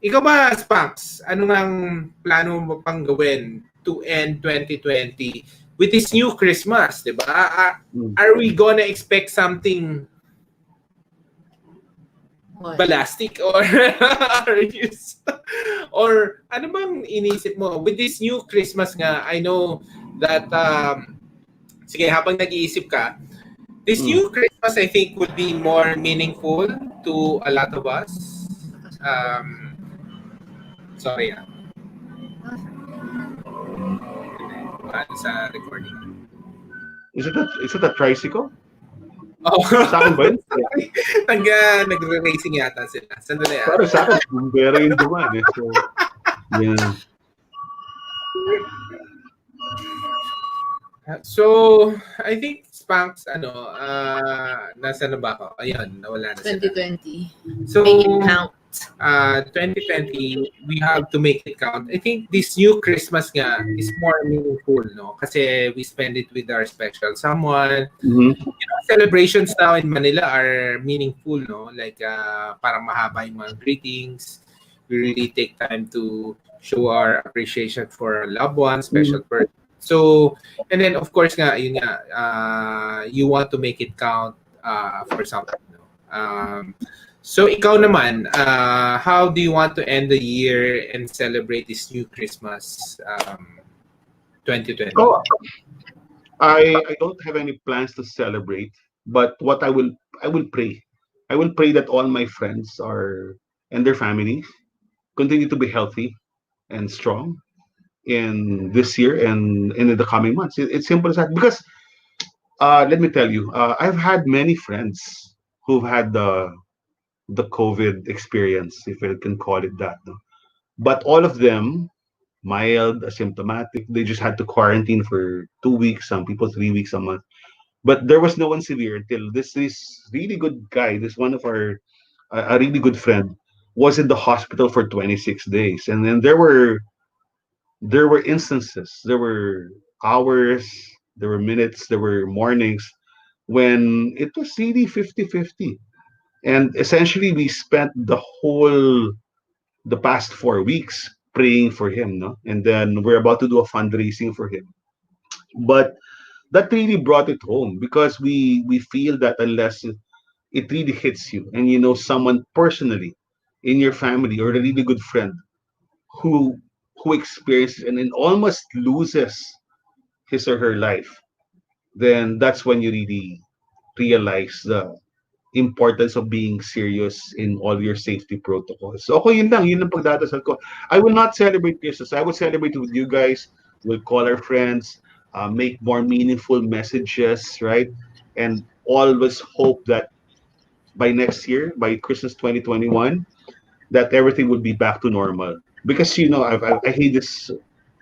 Ikaw ba, Spanks, ano nang plano mo pang gawin to end 2020 with this new Christmas, di ba? Are we gonna expect something balastic or or ano bang inisip mo with this new Christmas nga? I know that sige, habang nag-iisip ka, this new Christmas I think would be more meaningful to a lot of us. Sorry. Sa recording. Is it a tricycle? Oh. Sa akin ba yun? Nagre-racing yata sila. Sandali. Para sa akin, bumbero yung duman. So, yeah. So, I think Spanks, nasa na ba ako? Ayun, nawala na sila. 2020. So, make it count. 2020, we have to make it count. I think this new Christmas nga is more meaningful, no? Kasi we spend it with our special someone. Celebrations now in Manila are meaningful, no? Like parang mahaba yung mga greetings. We really take time to show our appreciation for a loved one, special person. So, and then of course nga, yun nga, you want to make it count for something, no? So ikaw naman, how do you want to end the year and celebrate this new Christmas 2020? Oh, I don't have any plans to celebrate, but what I will pray. I will pray that all my friends are and their families continue to be healthy and strong in this year and in the coming months. It's simple as that. Because let me tell you, I've had many friends who've had the COVID experience, if I can call it that. No? But all of them, mild, asymptomatic, they just had to quarantine for 2 weeks, some people 3 weeks, a month. But there was no one severe until this really good guy, this one of our, a really good friend, was in the hospital for 26 days. And then there were instances, there were hours, there were minutes, there were mornings when it was really 50-50. And essentially, we spent the past 4 weeks praying for him, no? And then we're about to do a fundraising for him. But that really brought it home because we feel that unless it really hits you and you know someone personally in your family or a really good friend who experiences and then almost loses his or her life, then that's when you really realize the importance of being serious in all your safety protocols. So ako yun ang pagdadasal ko. I will not celebrate Christmas. I will celebrate with you guys. We'll call our friends, make more meaningful messages, right? And always hope that by next year, by Christmas 2021, that everything will be back to normal. Because I hate this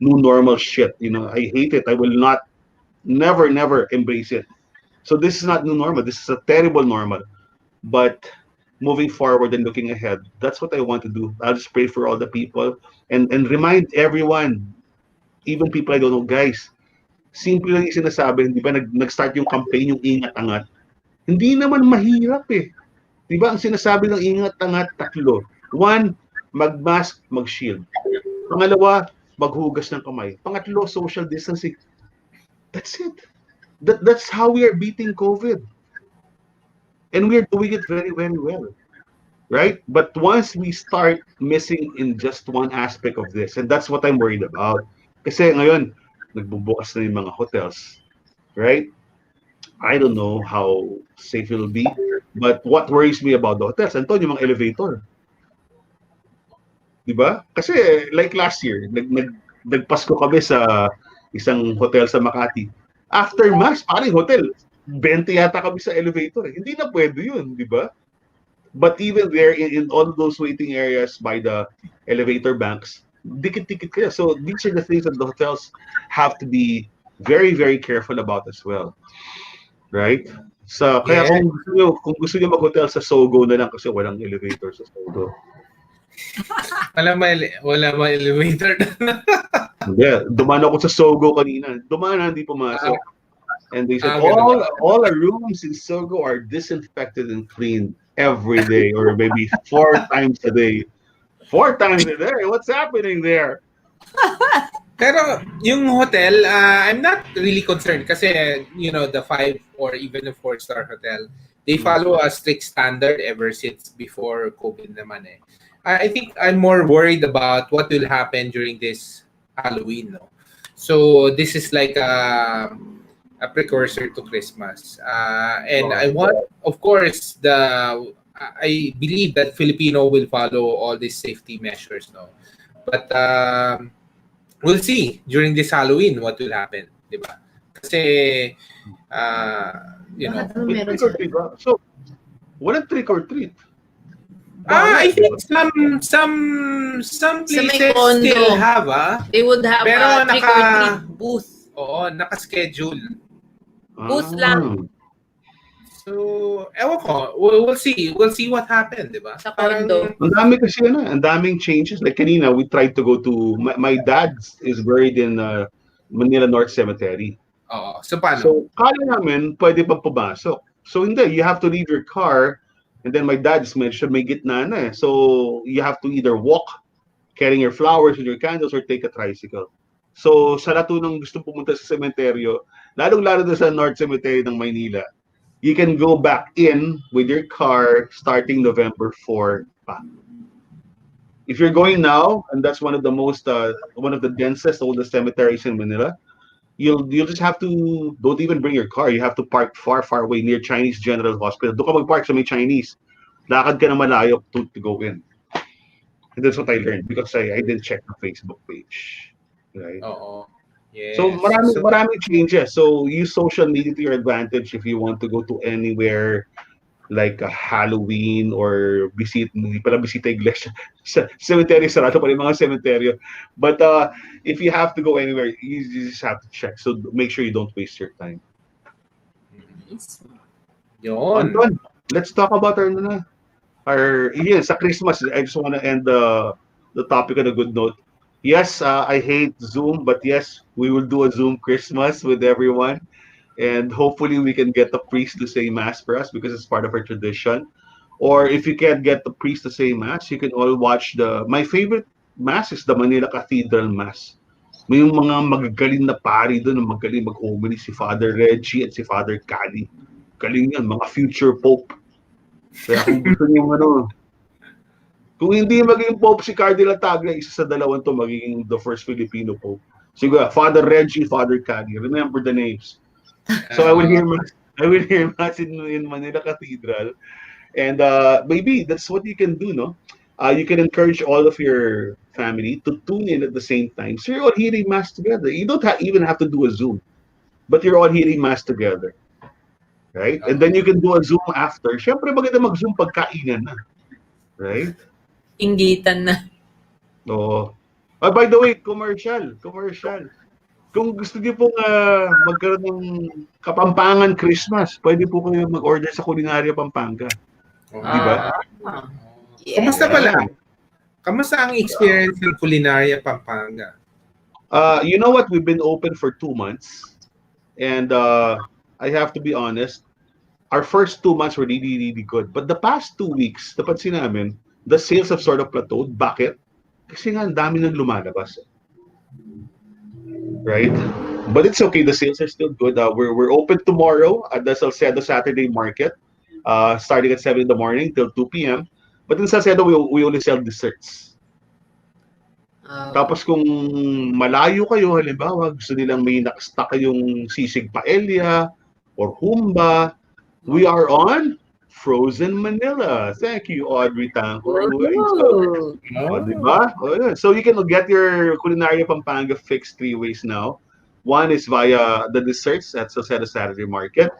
new normal shit. I hate it. I will not, never embrace it. So this is not new normal. This is a terrible normal. But moving forward and looking ahead, that's what I want to do. I'll just pray for all the people and remind everyone, even people I don't know, guys, simple lang yung sinasabi, di ba, nag-start yung campaign, yung ingat-angat. Hindi naman mahirap eh. Di ba, ang sinasabi ng ingat-angat, tatlo. One, mag-mask, mag-shield. Pangalawa, maghugas ng kamay. Pangatlo, social distancing. That's it. That's how we are beating COVID. And we're doing it very, very well. Right? But once we start missing in just one aspect of this, and that's what I'm worried about. Kasi ngayon, nagbubukas na yung mga hotels. Right? I don't know how safe it'll be. But what worries me about the hotels, Anton, yung mga elevator. Diba? Kasi like last year, nagpasko kami sa isang hotel sa Makati. After mass, parang hotel, 20 yata kami sa elevator. Hindi na pwede yun, di ba? But even there, in all those waiting areas by the elevator banks, dikit-dikit kaya. So these are the things that the hotels have to be very, very careful about as well. Right? So, kaya kung gusto niyo mag-hotel sa Sogo na lang kasi walang elevator sa Sogo. Wala may elevator. Yeah, dumaan ako sa Sogo kanina. Hindi pumasok. And they said all our rooms in Sogo are disinfected and cleaned every day, or maybe 4 times a day. 4 times a day? What's happening there? Pero yung hotel, I'm not really concerned kasi the 5 or even the 4-star hotel, they follow a strict standard ever since before COVID naman eh. I think I'm more worried about what will happen during this Halloween, no? So this is like a precursor to Christmas. And I want, of course, I believe that Filipino will follow all these safety measures, no? But we'll see during this Halloween what will happen, di ba? Kasi, Trick or treat, so, walang trick or treat. I think some places still have, They would have pero a trick or treat booth. Oo, naka-schedule. Booth lang. So, ewan ko. We'll see. We'll see what happened, di ba? Sa condo. Ang dami kasi ang daming changes. Like kanina, we tried to go to, my dad is buried in Manila North Cemetery. Oo. So, paano? So, kala namin, pwede pa pumasok. So, hindi. You have to leave your car. And then my dad's medyo may gitna na eh. So, you have to either walk, carrying your flowers and your candles, or take a tricycle. So, sa lahat ng gusto pumunta sa sementeryo, lalong-lalo na sa North Cemetery ng Maynila, you can go back in with your car starting November 4 pa. If you're going now, and that's one of the densest, oldest cemeteries in Manila, you'll just have to, don't even bring your car. You have to park far, far away near Chinese General Hospital. Doon ka mag-park sa may Chinese. Lakad ka na malayo to go in. And that's what I learned because I didn't check the Facebook page. Right? Oo. Yes. So maraming changes. So use social media to your advantage if you want to go to anywhere like a Halloween or hindi pala bisita iglesia. Cemetery, sarado pa rin mga cemeteryo. But if you have to go anywhere, you just have to check. So make sure you don't waste your time. Yun. Anton, let's talk about sa Christmas. I just want to end the topic on a good note. Yes, I hate Zoom, but yes, we will do a Zoom Christmas with everyone. And hopefully we can get the priest to say Mass for us because it's part of our tradition. Or if you can't get the priest to say Mass, you can all watch my favorite Mass is the Manila Cathedral Mass. May mga magagaling na pari doon, magaling mag-homily, si Father Reggie at si Father Cali. Galing yan, mga future Pope. Kaya kung gusto niyo kung hindi maging Pope si Cardinal Tagle, isa sa dalawang to magiging the first Filipino Pope. Siguro, Father Reggie, Father Cali. Remember the names. So I will hear mass in Manila Cathedral. And maybe that's what you can do, no? You can encourage all of your family to tune in at the same time. So you're all hearing mass together. You don't even have to do a Zoom, but you're all hearing mass together. Right? And then you can do a Zoom after. Siyempre, maganda mag-Zoom pagkainan na. Right? Inggitan na. Oo. By the way, commercial. Kung gusto niyo pong magkaroon ng Kapampangan Christmas, pwede po kayo mag-order sa Kulinaria Pampanga. Di ba? Yes. Kamusta pala? Kamusta ang experience ng Culinaria Pampanga? You know what? We've been open for 2 months. And I have to be honest, our first 2 months were really, really good. But the past 2 weeks, napansin namin, the sales have sort of plateaued. Bakit? Kasi nga, ang dami nang lumalabas. Right? But it's okay. The sales are still good. We're open tomorrow at the Salcedo Saturday Market, starting at 7 in the morning till 2 p.m. But in Salcedo, we only sell desserts. Tapos kung malayo kayo, halimbawa, gusto nilang may nakastock kayong sisig paella or humba, we are on Frozen Manila. Thank you, Audrey Tang, for doing so. Diba? So you can get your Culinaria Pampanga fixed 3 ways now. One is via the desserts at Salcedo Saturday Market,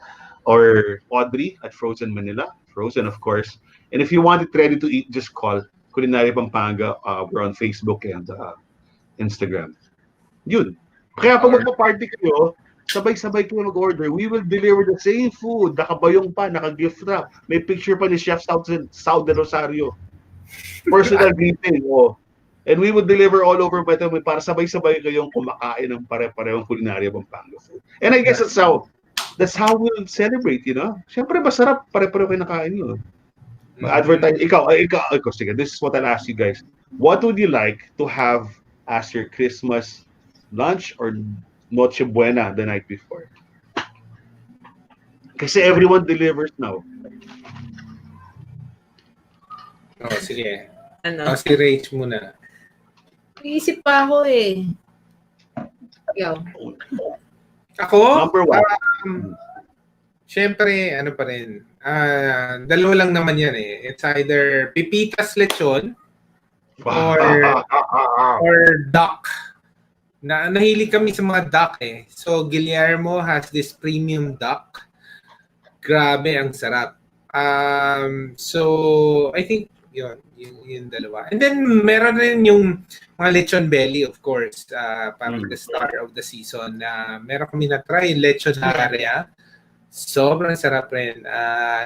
or Audrey at Frozen Manila. Frozen, of course. And if you want it ready to eat, just call Culinaria Pampanga. We're on Facebook and Instagram. Yun. Kaya pag magpa-party kayo, sabay-sabay kayo mag-order. We will deliver the same food. Nakabayong pa, naka-gift wrap. May picture pa ni Chef South de Rosario. Personal greeting. And we will deliver all over Metro para sabay-sabay kayong kumakain ng pare-parehong Culinaria Pampanga food. And I guess that's how we'll celebrate, you know? Siyempre, masarap. Pare-pareho kayo nakain nyo. Advertise. Ikaw, sige, this is what I'll ask you guys. What would you like to have as your Christmas lunch or Noche Buena the night before? Kasi everyone delivers now. Sige. Ano? Si Rach muna. Iisip pa ako eh. Ikaw. Ako? Number 1. Siyempre, ano pa rin. Dalawa lang naman yan eh. It's either pipitas lechon or duck. Nahilig kami sa mga duck eh. So, Guillermo has this premium duck. Grabe, ang sarap. So, I think yung dalawa. And then, meron rin yung mga lechon belly, of course. Parang the star of the season. Meron kami na-try, lechon area. Sobrang sarap rin.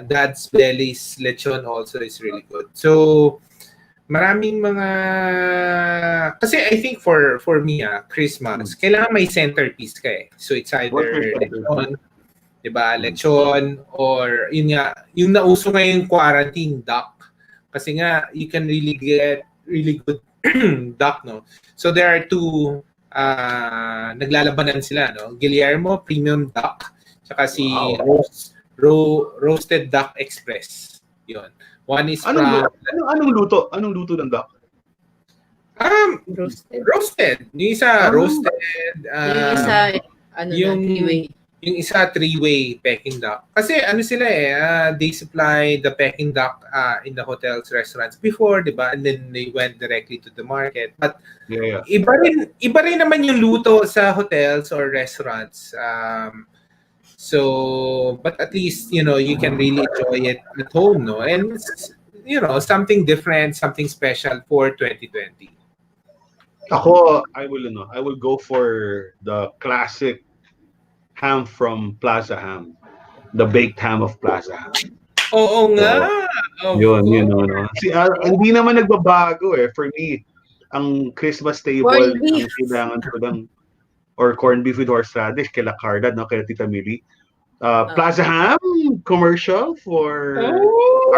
Dad's Belly's lechon also is really good. So, maraming mga... Kasi I think for me, Christmas, kailangan may centerpiece ka eh. So, it's either lechon, diba? Lechon, or yun nga, yung nauso ngayon quarantine, duck. Kasi nga, you can really get really good duck, no? So, there are two naglalabanan sila, no? Guillermo Premium Duck, tsaka si Roasted Duck Express. Yun. One is anong luto? Anong luto ng duck? Roasted. Yung isa roasted. Yung isa three-way. Yung isa three-way Peking duck. Kasi ano sila they supply the Peking duck in the hotels, restaurants before, di ba? And then they went directly to the market. But iba rin naman yung luto sa hotels or restaurants. So, but at least, you can really enjoy it at home, no? And it's, something different, something special for 2020. Ako, I will go for the classic ham from Plaza Ham. The baked ham of Plaza Ham. Oo nga. Yun, no. Hindi naman nagbabago eh. For me, ang Christmas table, ang kailangan ko lang, or corned beef with horseradish, kila Carla, no, kila Tita Millie. Plaza Ham commercial for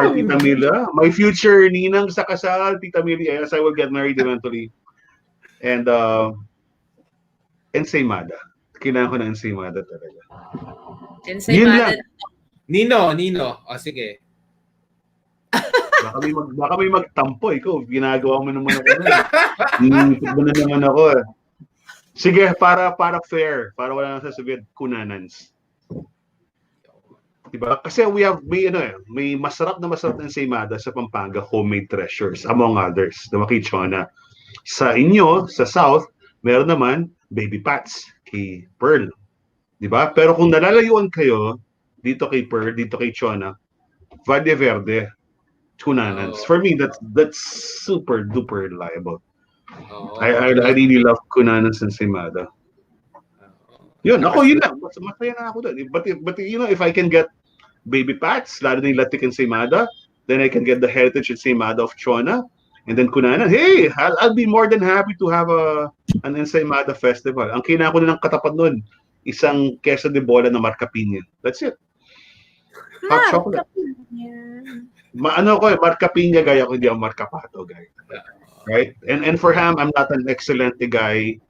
our Tita Mila. My future ninang sa kasal, Tita Millie, as I will get married eventually. And ensaymada. Kailangan ko ng ensaymada talaga. Ensaymada. Nino. O, sige. Baka may magtampo. Ikaw, ginagawa mo naman ako. Ninitig mo na naman ako eh. Sige, para fair. Para wala nang sasabihin, kunanans. Diba? Kasi may masarap na ensaymada sa Pampanga, homemade treasures, among others. Diba, kay Chona. Sa inyo, sa South, meron naman baby pats kay Pearl. Diba? Pero kung nalalayuan kayo, dito kay Pearl, dito kay Chona, Valle Verde, kunanans. For me, that's super duper reliable. I really love kunanans and ensaymada. Yun lang. Masaya na ako doon. But if I can get baby pats, lalo na yung latik ensaymada, then I can get the heritage ensaymada of Chona, and then kunanan. Hey, I'll be more than happy to have an ensaymada festival. Ang kailangan ko na ng katapat nun, isang queso de bola na marca piña. That's it. Hot chocolate. Marca piña guy ako, hindi ako marca pato guy. Right? And for ham, I'm not an excellent guy.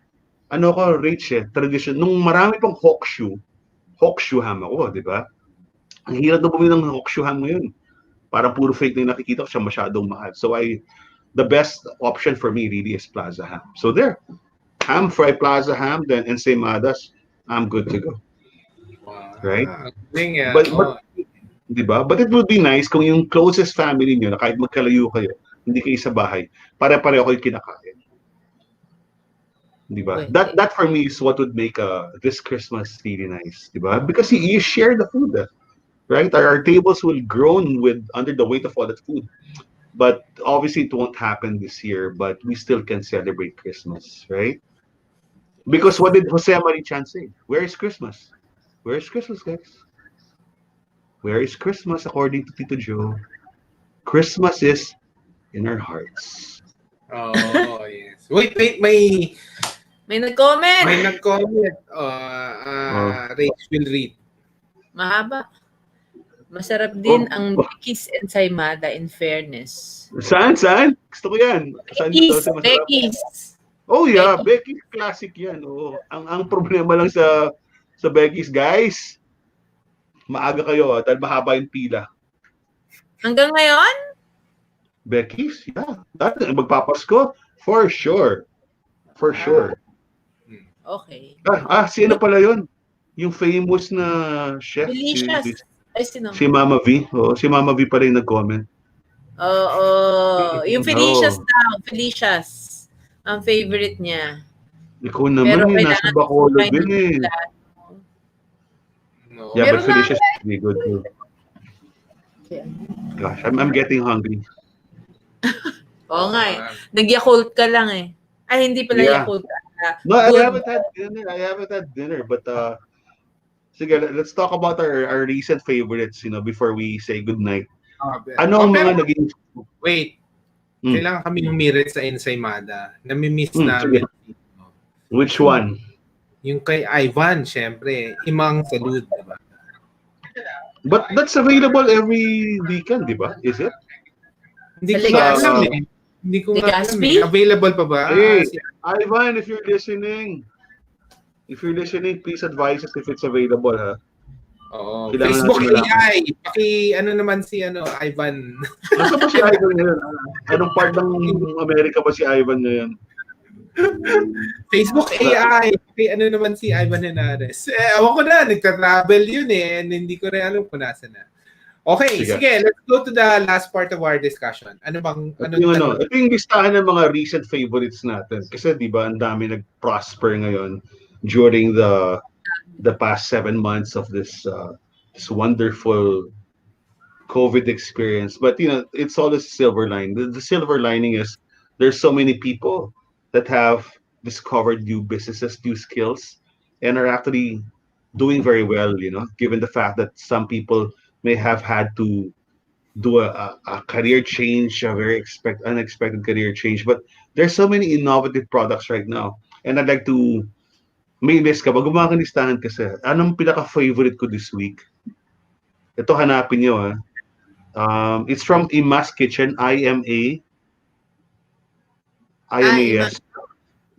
Rich tradition. Nung marami pang hokshu ham ako, di ba? Ang hirap na bumili ng hokshu ham ngayon. Parang puro fake na yung nakikita ko, siya masyadong mahal. So the best option for me really is Plaza Ham. So there, ham fry Plaza Ham, then ensaymadas, I'm good to go. Wow. Right? But diba? But it would be nice kung yung closest family niyo, na kahit magkalayo kayo, hindi kayo sa bahay, pare-pareho kayo kinakain. Diba? That for me is what would make this Christmas really nice. Diba? Because you share the food. Right? Our tables will groan under the weight of all that food. But obviously it won't happen this year, but we still can celebrate Christmas, right? Because what did Jose Marichan say? Where is Christmas? Where is Christmas, guys? Where is Christmas according to Tito Joe? Christmas is in our hearts. Oh, yes. Wait, may nag-comment. May nag-comment. Rach will read. Mahaba. Masarap din ang Becky's ensaymada, in fairness. Saan? Gusto ko yan. Becky's. Oh yeah, Becky's classic yan. Oh. Ang problema lang sa Becky's, guys, maaga kayo dahil mahaba yung pila. Hanggang ngayon? Becky's, yeah. Dati magpapasko, for sure. For sure. Okay. Sino pala yun? Yung famous na chef. Delicious. Si Mama V. Si Mama V pala yung nag-comment. Yung Felicia's daw. Felicia's. Ang favorite niya. Ikaw naman nasa Bacolod din No. Yeah, but Felicia's is really good too. Gosh, I'm getting hungry. Oo nga eh. Nag-Yakult ka lang eh. Ay, hindi pala Yakult. No, I haven't had dinner, but sige, let's talk about our recent favorites, before we say goodnight. Oh, Ano ang pero, mga naging... wait, kailangan kami humirit sa Ensaymada. Namimiss namin. Sige. Which one? Yung kay Ivan, syempre. Imang Salud, diba? But that's available every weekend, di ba? Is it? Hindi ko Sa nga Legazpi? alam eh. Hindi ko nga alam Legazpi? eh. Available pa ba? Hey, Ivan, if you're listening, please advise us if it's available, ha? Oo. Kailangan Facebook natin malaman. AI. Ano naman si Ivan. Nasa ba si Ivan ngayon? Anong part ng Amerika ba si Ivan ngayon? Facebook AI. Ano naman si Ivan Henares. Awan ko na, nagka-travel yun eh. And hindi ko rin alam kung nasa na. Okay, sige. Let's go to the last part of our discussion. Ito yung listahan ng mga recent favorites natin. Kasi di ba, ang dami nag-prosper ngayon during the past 7 months of this wonderful COVID experience. But it's always a silver line. The silver lining is there's so many people that have discovered new businesses, new skills, and are actually doing very well, given the fact that some people may have had to do a career change, a very unexpected career change. But there's so many innovative products right now. And I'd like to, may list ka ba? Gumawa ka listahan kasi. Anong pinaka-favorite ko this week? Ito hanapin nyo, it's from Ima's Kitchen, IMAS.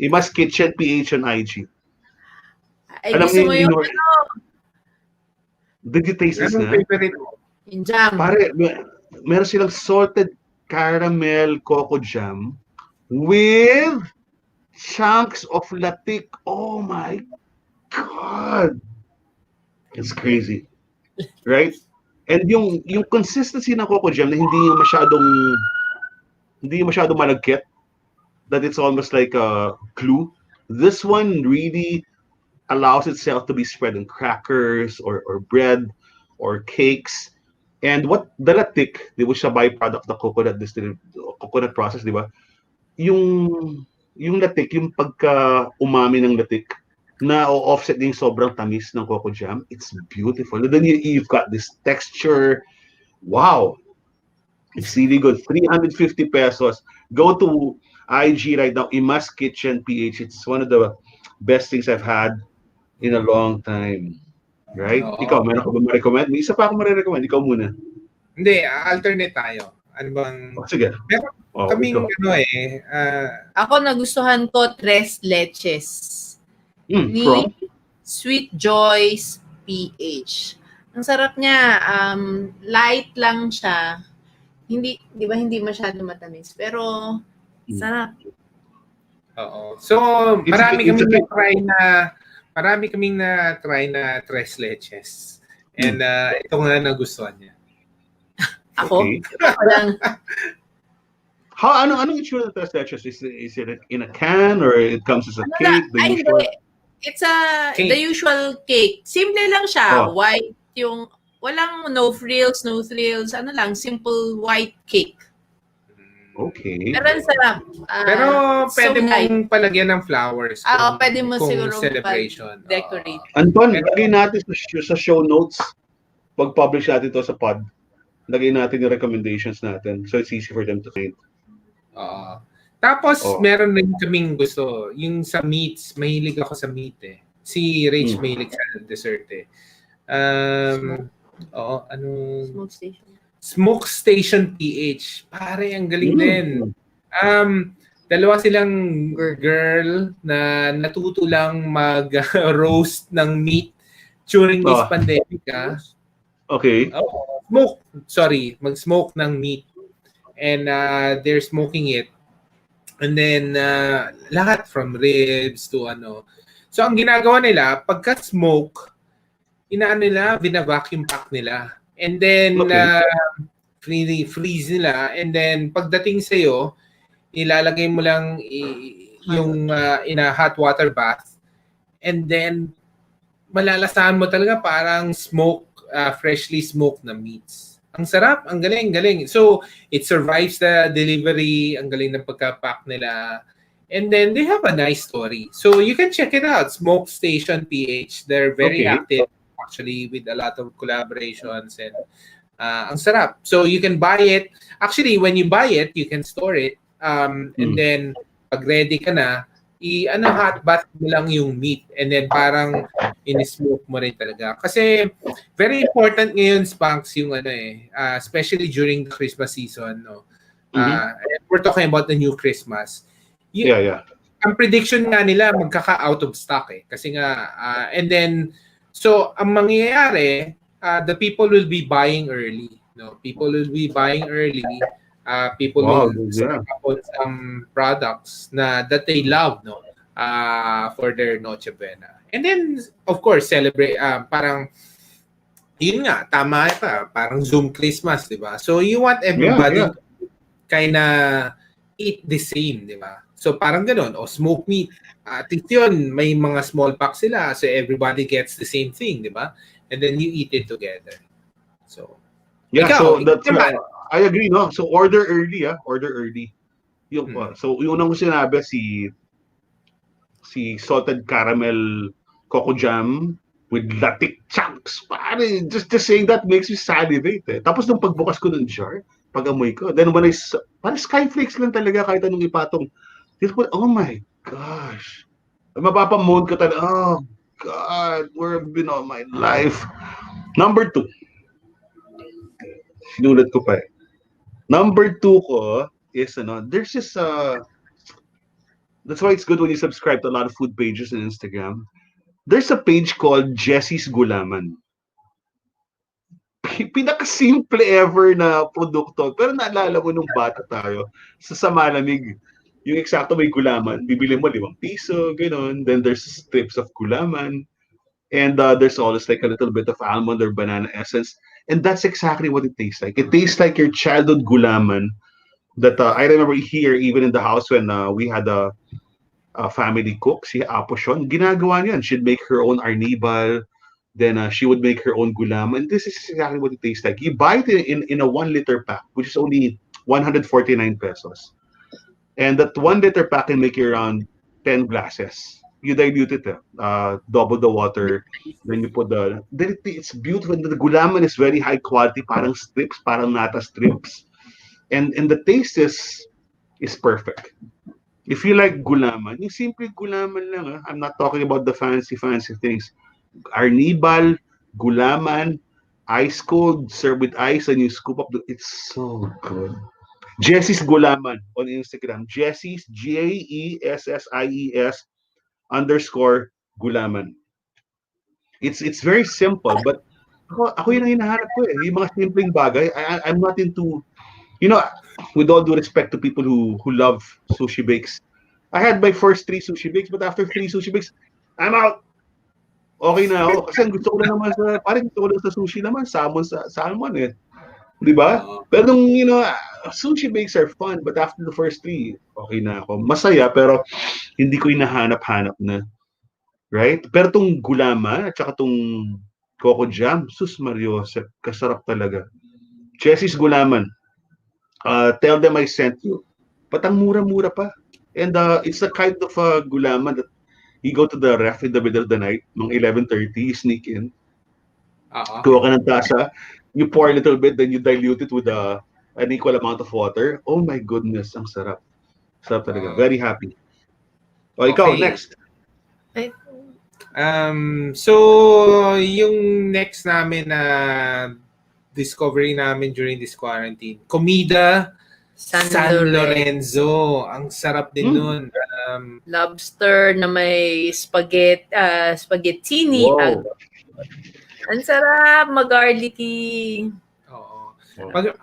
Ima's Kitchen PH on IG. Ay, gusto mo yung Did you taste this na? Yung jam. Pare, meron silang salted caramel coco jam with chunks of latik. Oh my God! It's crazy. Right? And yung consistency ng coco jam na hindi masyadong malagkit, that it's almost like a glue. This one really allows itself to be spread on crackers or bread or cakes. And what the latik, di ba siya byproduct ng coconut process, di ba? Yung latik, yung pagka-umami ng latik, na offset yung sobrang tamis ng coco jam, it's beautiful. And then you've got this texture. Wow! It's really good. 350 pesos. Go to IG right now, Ima's Kitchen PH. It's one of the best things I've had in a long time. Right? Ikaw, meron ka ba ma-recommend? May isa pa ako ma-recommend. Ikaw muna. Hindi, alternate tayo. Ano bang... Sige. Meron kaming ako nagustuhan ko Tres Leches. Ni From? Sweet Joy's PH. Ang sarap niya. Light lang siya. Hindi masyado matamis. Pero, sarap. Oo. So, marami kaming na-try na Tres Leches. And ito nga nagustuhan niya. Ako? Okay. Ako lang. Anong itsura ng Tres Leches? Is it in a can or it comes as a cake? It's the usual cake. Simple lang siya. Oh. White yung, walang no frills, no thrills. Ano lang, simple white cake. Okay. Pero ang sarap. Pero pwede mong palagyan ng flowers. Pwede mo siguro celebration. Decorate. Anton, lagay natin sa show notes. Pag-publish natin ito sa pod. Lagay natin yung recommendations natin. So it's easy for them to find. Tapos, meron rin kaming gusto. Yung sa meats, mahilig ako sa meat eh. Si Rach mahilig sa dessert eh. Smoke Station PH. Pare, ang galing din. Dalawa silang girl na natuto lang mag-roast ng meat during this pandemic. Okay. Mag-smoke ng meat. And they're smoking it. And then, lahat from ribs to ano. So, ang ginagawa nila, pagka-smoke, vina-vacuum pack nila. And then, freeze nila. And then, pagdating sa'yo, ilalagay mo lang yung in a hot water bath. And then, malalasahan mo talaga parang freshly smoked na meats. Ang sarap, ang galing. So, it survives the delivery, ang galing ng pagka-pack nila. And then, they have a nice story. So, you can check it out, Smoke Station PH. They're very active actually with a lot of collaborations and ang sarap. So you can buy it. Actually, when you buy it, you can store it. And then pag ready ka na, hot bath mo lang yung meat and then parang in-smoke mo rin talaga. Kasi very important ngayon, Spanks, yung especially during the Christmas season, no. We're talking about the new Christmas. Ang prediction nga nila magkaka-out of stock kasi nga and then so ang mangyayari, the people will be buying early, no. People will be buying early. People will stock up on some products that they love, no, for their Noche Buena. And then of course celebrate parang yun nga tama pa, parang Zoom Christmas, di ba? So you want everybody to kinda eat the same, di ba? So parang gano'n, smoke meat. At yun, may mga small pack sila so everybody gets the same thing, di ba? And then you eat it together. So so that's I agree, no? So order early, order early. Yung so yung unang ko sinabi si salted caramel coco jam with latik chunks. Pare, just saying that makes me salivate. Tapos nung pagbukas ko ng jar, pag-amoy ko, then when parang skyflakes lang talaga kahit anong ipatong. Oh my gosh. Mapapamoon ka talaga. Oh God, where have been all my life? Number 2. Sinulat ko pa Number 2 ko is there's this that's why it's good when you subscribe to a lot of food pages on Instagram. There's a page called Jesse's Gulaman. Pinaka-simple ever na produkto. Pero naalala mo nung bata tayo, sa malamig, yung eksakto may gulaman, bibili mo 5 piso, gano'n. Then there's strips of gulaman. And there's always like a little bit of almond or banana essence. And that's exactly what it tastes like. It tastes like your childhood gulaman that I remember here, even in the house when we had a family cook, si Apo Sean, ginagawa niyan. She'd make her own arnibal. Then she would make her own gulam. And this is exactly what it tastes like. You buy it in a 1-liter pack, which is only 149 pesos. And that 1-liter pack can make you around 10 glasses. You dilute it, double the water. Then you put then it's beautiful. The gulaman is very high quality, parang strips, parang nata strips. And the taste is perfect. If you like gulaman, yung simple gulaman lang. I'm not talking about the fancy things. Arnibal, gulaman, ice cold, served with ice, and you scoop up it's so good. Jesse's Gulaman on Instagram. Jesse's JESSIES _Gulaman. It's very simple, but ako yung hinahanap ko yung mga simpleng bagay. I'm not into, with all due respect to people who love sushi bakes. I had my first 3 sushi bakes, but after 3 sushi bakes, I'm out. Okay na ako. Kasi gusto ko na naman sa sushi naman, salmon Di ba? Pero nung, sushi bakes are fun, but after the first 3, okay na ako. Masaya, pero hindi ko hinahanap-hanap na. Right? Pero tong gulaman, at saka tong coco jam, sus Mario, kasarap talaga. Jesse's Gulaman. Tell them I sent you. But ang mura-mura pa. And it's the kind of gulaman that you go to the ref in the middle of the night, mga 11:30, you sneak in. Kuha ka ng tasa, you pour a little bit, then you dilute it with an equal amount of water. Oh my goodness, ang sarap. Sarap talaga. Very happy. Ikaw, next. So, yung next namin na discovery namin during this quarantine, Comida San Lorenzo. Ang sarap din nun. Lobster na may spaghettini. Wow. Ang sarap, mag-garlicky. Oo.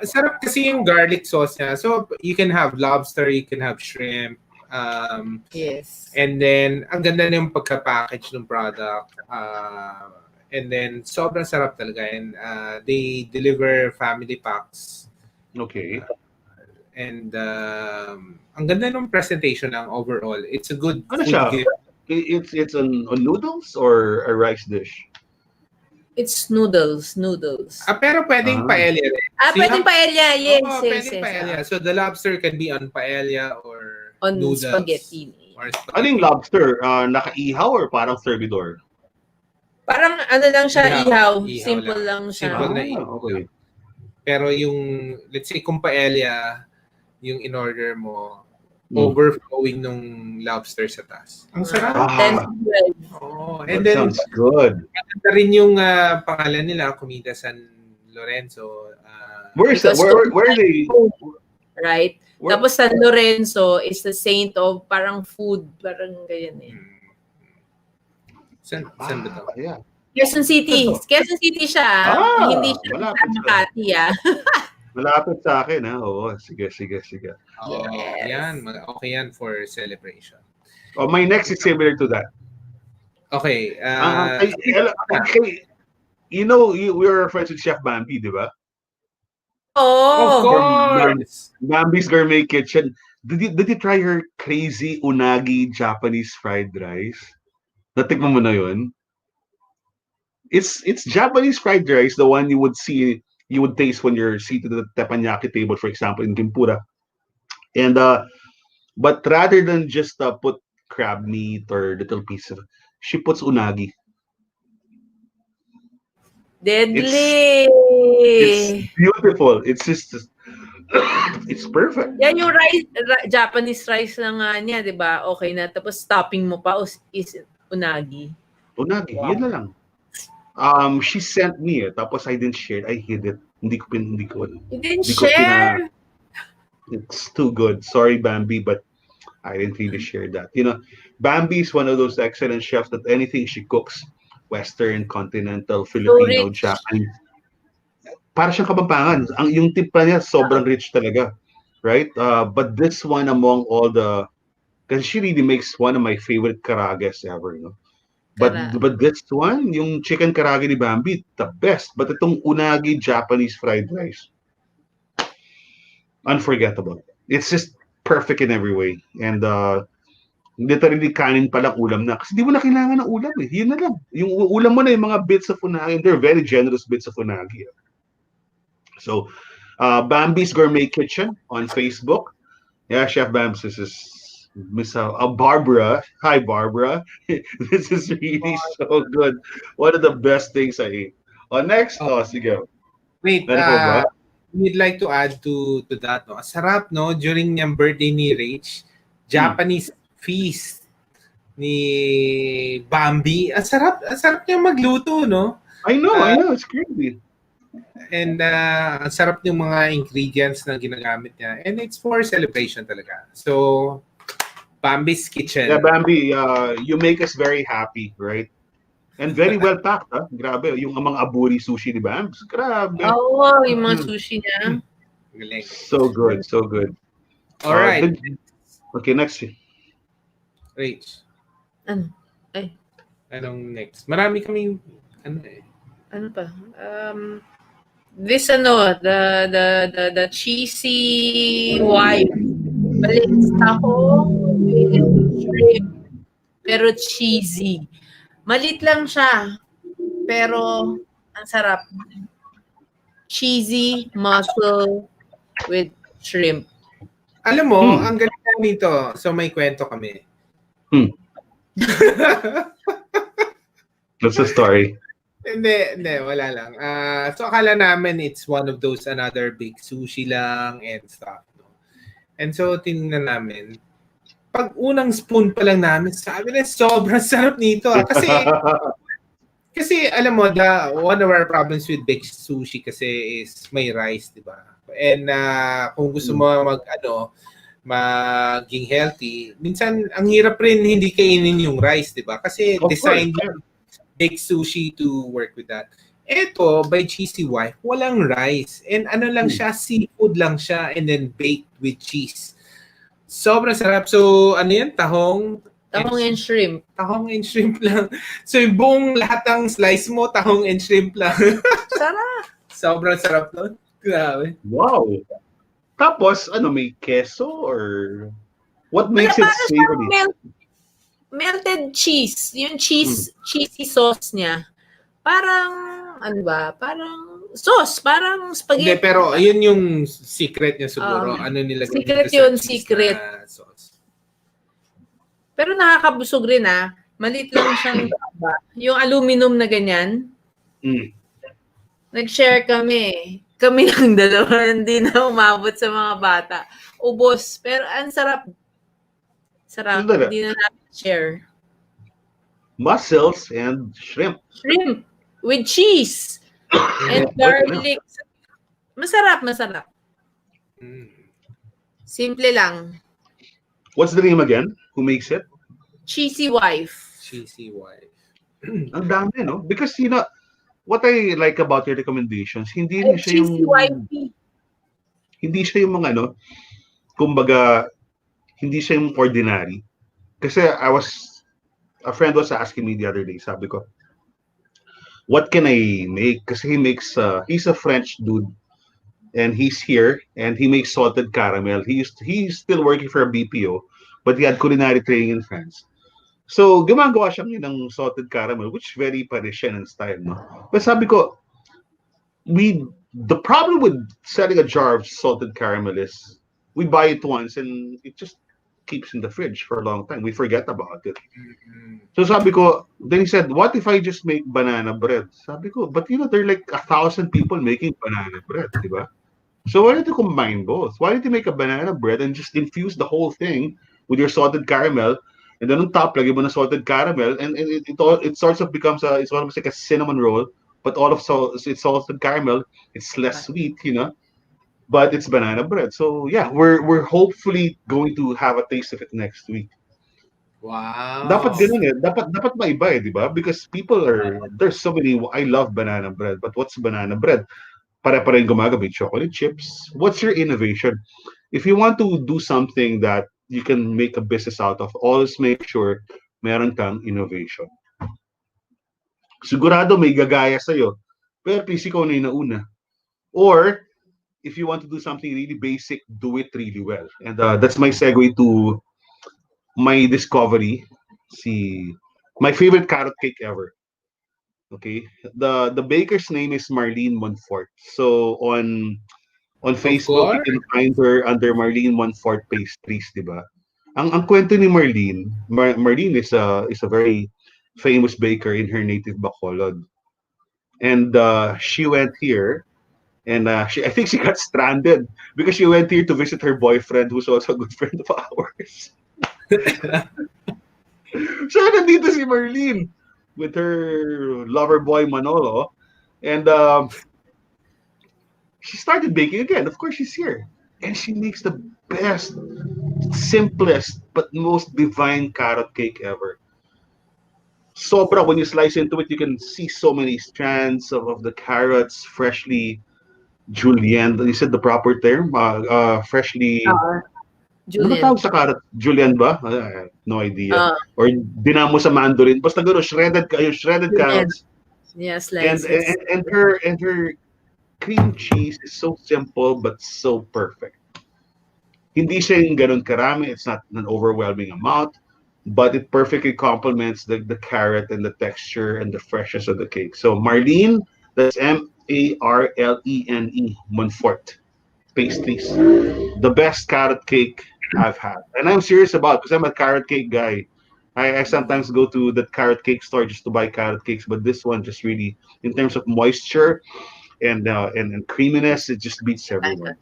Sarap kasi yung garlic sauce niya. So, you can have lobster, you can have shrimp. Yes. And then, ang ganda na yung pagka-package ng product. And then, sobrang sarap talaga. And they deliver family packs. Okay. And ang ganda ng presentation ng overall. It's a good food gift. It's on noodles or a rice dish? It's noodles. Pero pwedeng paella rin. Pwedeng paella. Yes, pwedeng paella. So the lobster can be on paella or on noodles. Spaghetti. Ano yung lobster? Naka-ihaw or parang servidor? Parang ano lang siya, ihaw. Ihaw Simple lang siya. Simple na Okay. Pero yung, let's say, kung paella, yung in-order mo, overflowing nung lobster sa taas. Ang sarap. And then, sounds good. Maganda rin yung pangalan nila, Comida San Lorenzo. Where are they? Right? Tapos San Lorenzo is the saint of parang food. Parang ganyan eh. Saan ba ito? Yeah. Quezon City. Quezon City siya. Hindi siya Makati Malapit sa akin, ha? Oo, sige. Yan. Okay yan for celebration. My next is similar to that. Okay. You know, we were friends with Chef Bambi, di ba? Oh, of course. Bambi's Gourmet Kitchen. Did you try her crazy unagi Japanese fried rice? Natikman mo na yun? It's Japanese fried rice, the one you would taste when you're seated at the teppanyaki table, for example, in Kimpura. And but rather than just put crab meat or little piece of, she puts unagi. Deadly. It's beautiful. It's just it's perfect. Yan yung Japanese rice lang nga niya, di ba? Okay na. Tapos topping mo pa is unagi. Unagi, yun na lang. She sent me it. Tapos I didn't share it. I hid it. Hindi ko. You didn't share? It's too good. Sorry, Bambi, but I didn't really share that. You know, Bambi is one of those excellent chefs that anything she cooks, Western, Continental, Filipino, Japanese, para siyang Kapampangan. Yung timpla niya sobrang rich talaga, right? But this one among all the, because she really makes one of my favorite karages ever, you know. But this one, yung chicken karage ni Bambi, the best. But itong unagi Japanese fried rice, unforgettable. It's just perfect in every way. And literally kanin palang ulam na. Kasi di mo na kailangan ng ulam eh. Yun na lang. Yung ulam mo na yung mga bits of unagi. They're very generous bits of unagi. So, Bambi's Gourmet Kitchen on Facebook. Yeah, Chef Bams, this is Miss Barbara. Hi, Barbara. This is really so good. One of the best things I ate. Next, sige. Wait, we'd like to add to that. No? Sarap, no? During yung birthday ni Rach, Japanese feast ni Bambi. Ang sarap niya magluto, no? I know. It's crazy. And ang sarap yung mga ingredients na ginagamit niya. And it's for celebration talaga. So, Bambi's Kitchen. Yeah, Bambi, you make us very happy, right? And very well packed, ha? Grabe, yung mga aburi sushi ni Bams. Grabe. Oo, yung mga sushi niya. So good. All right. Okay, next. Rach. Ano? Ay. Anong next? Marami kaming Ano pa? This the cheesy wife. Balita ko with shrimp. Pero cheesy. Malit lang siya. Pero ang sarap. Cheesy mussel with shrimp. Alam mo, ang galing nito. So may kwento kami. That's a story. Hindi, wala lang. So akala namin it's one of those another big sushi lang and stuff. No? And so tinignan namin. Pag unang spoon pa lang namin, sabi na sobrang sarap nito. Kasi alam mo, one of our problems with big sushi kasi is may rice, di ba? And kung gusto mo maging healthy, minsan ang hirap rin hindi kainin yung rice, di ba? Kasi designed yung big sushi to work with that. Ito, by Cheesy Wife, walang rice. And ano lang siya, seafood lang siya and then baked with cheese. Sobrang sarap. So, ano yan? Tahong and shrimp. Tahong and shrimp lang. So, yung buong lahat ng slice mo, tahong and shrimp lang. Sarap. Sobrang sarap nun. Grabe. Wow. Tapos, may queso or what makes it savory? Melted cheese. Yung cheesy sauce niya. Parang, ano ba? Parang sauce. Parang spaghetti. Hindi, pero yun yung secret niya siguro. Ano nila secret yun, secret. Sauce. Pero nakakabusog rin Malit lang siyang ba? Yung aluminum na ganyan. Nag-share kami. Kami lang dalawa, hindi na umabot sa mga bata. Ubos. Pero ang sarap. Sarap. Hindi na namin share. Mussels and shrimp. Shrimp with cheese and garlic. Masarap. Simple lang. What's the name again? Who makes it? Cheesy Wife. Ang dami, no? Because, what I like about your recommendations, hindi siya yung... Hindi siya yung mga, kumbaga, hindi siya yung ordinary. Kasi a friend was asking me the other day, sabi ko, what can I make? Kasi he's a French dude, and he's here, and he makes salted caramel. He's still working for a BPO, but he had culinary training in France. So, gumagawa siya ng salted caramel, which very Parisian in style, no? But sabi ko, the problem with selling a jar of salted caramel is we buy it once and it just keeps in the fridge for a long time. We forget about it. So sabi ko, then he said, what if I just make banana bread? Sabi ko, but there are like 1,000 people making banana bread, diba? So why don't you combine both? Why don't you make a banana bread and just infuse the whole thing with your salted caramel, and then on top, lagyan mo na salted caramel, and it sort of becomes it's almost like a cinnamon roll, but it's salted caramel. It's less sweet, but it's banana bread. So yeah, we're hopefully going to have a taste of it next week. Wow. Dapat ganun eh. Dapat maiba eh, di ba? Because there's so many, I love banana bread, but what's banana bread? Pare-pare gumagamit chocolate chips. What's your innovation? If you want to do something that you can make a business out of, always make sure meron kang innovation. Sigurado may gagaya sa'yo, pero please ikaw na yung nauna. Or, if you want to do something really basic, do it really well. And that's my segue to my discovery. My favorite carrot cake ever. Okay, the baker's name is Marlene Monfort. So on Facebook, you can find her under Marlene Monfort Pastries, di ba? Ang kwento ni Marlene, Marlene is a very famous baker in her native Bacolod, and she went here, and I think she got stranded because she went here to visit her boyfriend, who's also a good friend of ours. So nandito si Marlene with her lover boy Manolo, and she started baking again. Of course, she's here, and she makes the best, simplest, but most divine carrot cake ever. Sobra, when you slice into it, you can see so many strands of the carrots, freshly julienne. You said the proper term? Freshly... Julienne. Ano tawag sa carrot? Julienne ba? I have no idea. Or dinamo sa mandarin. Basta gano'n, shredded carrots. Yeah, slices. And her cream cheese is so simple but so perfect. Hindi siya yung ganun karami. It's not an overwhelming amount, but it perfectly complements the carrot and the texture and the freshness of the cake. So Marlene, that's Marlene, Monfort Pastries. The best carrot cake I've had. And I'm serious about it because I'm a carrot cake guy. I sometimes go to the carrot cake store just to buy carrot cakes, but this one just really, in terms of moisture and creaminess, it just beats everyone.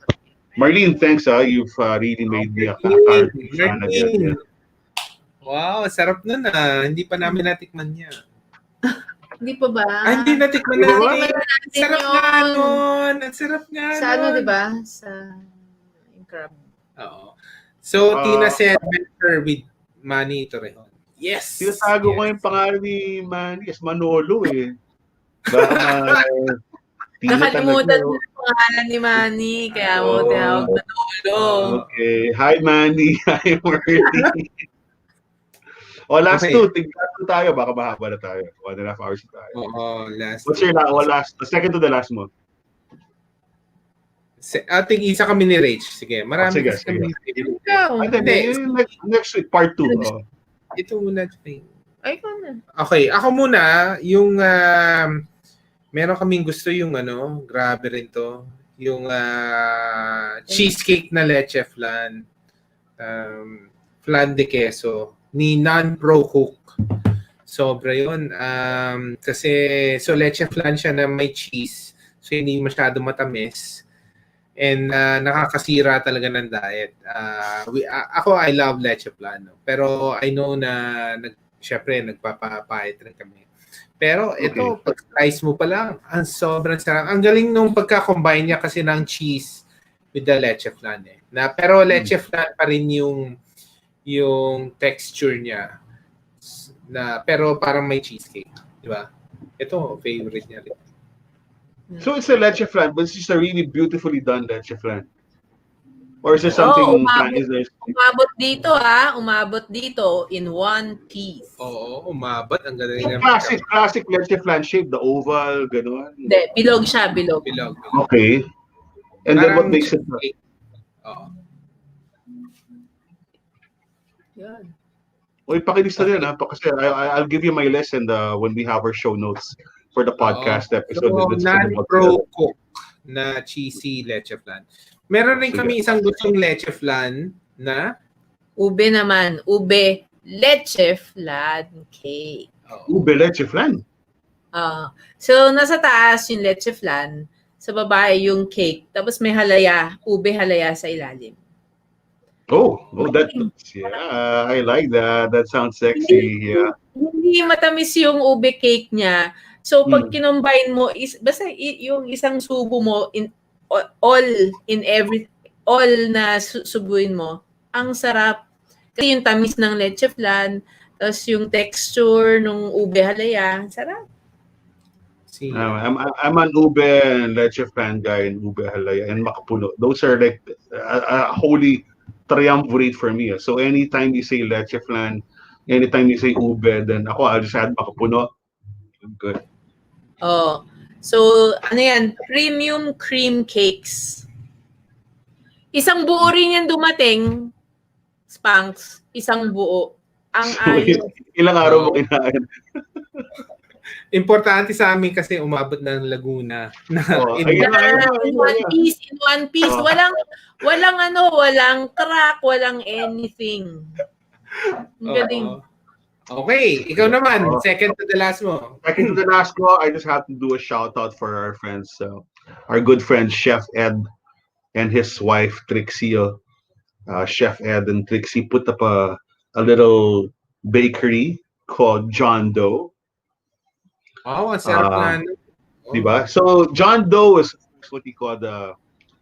Marlene, thanks. You've really made me a carrot cake fan again. Yeah. Wow, sarap nun Hindi pa namin natikman niya. Hindi pa ba? Hindi natikman natin. Sarap nga nun. Ang sarap nga sa ano, di ba? Sa crab. Oo. So, Tina said, better with Manny Torrejon. Yes! Sinasago ko yung pangalan ni Manny. Yes, Manolo eh. Baka nakalimutan mo yung pangalan ni Manny. Kaya mo tinawag Manolo. Okay. Hi, Manny. Hi, Marty. Last two. Tignan tayo. Baka mahaba na tayo. 1.5 hours na tayo. Last. What's your last? The second to the last mo. Ating isa kami ni Rach. Sige, marami sige. kami. Next week, part 2. Ito muna. Ay, ko na. Okay, ako muna. Yung, meron kaming gusto yung grabe rin to. Yung cheesecake na leche flan. Flan de queso. Ni non-pro cook. Sobra yun. Kasi, so leche flan siya na may cheese. So, hindi masyado matamis. And nakakasira talaga ng diet. Ako, I love leche flan. No? Pero I know na, syempre, nagpapapait rin kami. Pero ito, pag slice mo pa lang, ang sobrang sarap. Ang galing nung pagka-combine niya kasi ng cheese with the leche flan eh. Pero leche flan pa rin yung texture niya. Pero parang may cheesecake. Di ba? Ito, favorite niya rin. So it's a leche flan, but it's just a really beautifully done leche flan. Or is there something umabot dito umabot dito in one piece. Oo, umabot. Ang galing ng classic leche flan shape, the oval, gano'n. Hindi, bilog siya, bilog. Okay. And then what makes it? Oo. Yan. Oy, pakilista din kasi I'll give you my list and when we have our show notes for the podcast episode. So, non-pro cook na cheesy leche flan. Meron rin kami isang gustong leche flan na ube naman. Ube leche flan cake. Ube leche flan? So, nasa taas yung leche flan. Sa baba yung cake. Tapos may halaya. Ube halaya sa ilalim. Oh, I like that. That sounds sexy. Hindi matamis yung ube cake niya. So, pag kinombine mo, basta yung isang subo mo, all na subuin mo, ang sarap. Kasi yung tamis ng leche flan, tapos yung texture ng ube halaya, sarap. I'm an ube and leche flan guy and ube halaya and makapuno. Those are like a holy triumvirate for me. So anytime you say leche flan, anytime you say ube, then I'll just add makapuno. Good. So ano yan? Premium cream cakes. Isang buo rin yan dumating, Spanks. Isang buo. Ang ayos. Ilang araw mo kinain? Importante sa amin kasi umabot ng Laguna. In one piece. Walang crack, walang anything. Galing. Okay, ikaw naman. Second to the last mo. Second to the last ko, I just have to do a shout out for our friends. Our good friend Chef Ed and his wife Trixie. Chef Ed and Trixie put up a little bakery called John Doe. Oh, ang sarap na. Diba? So John Doe is what he called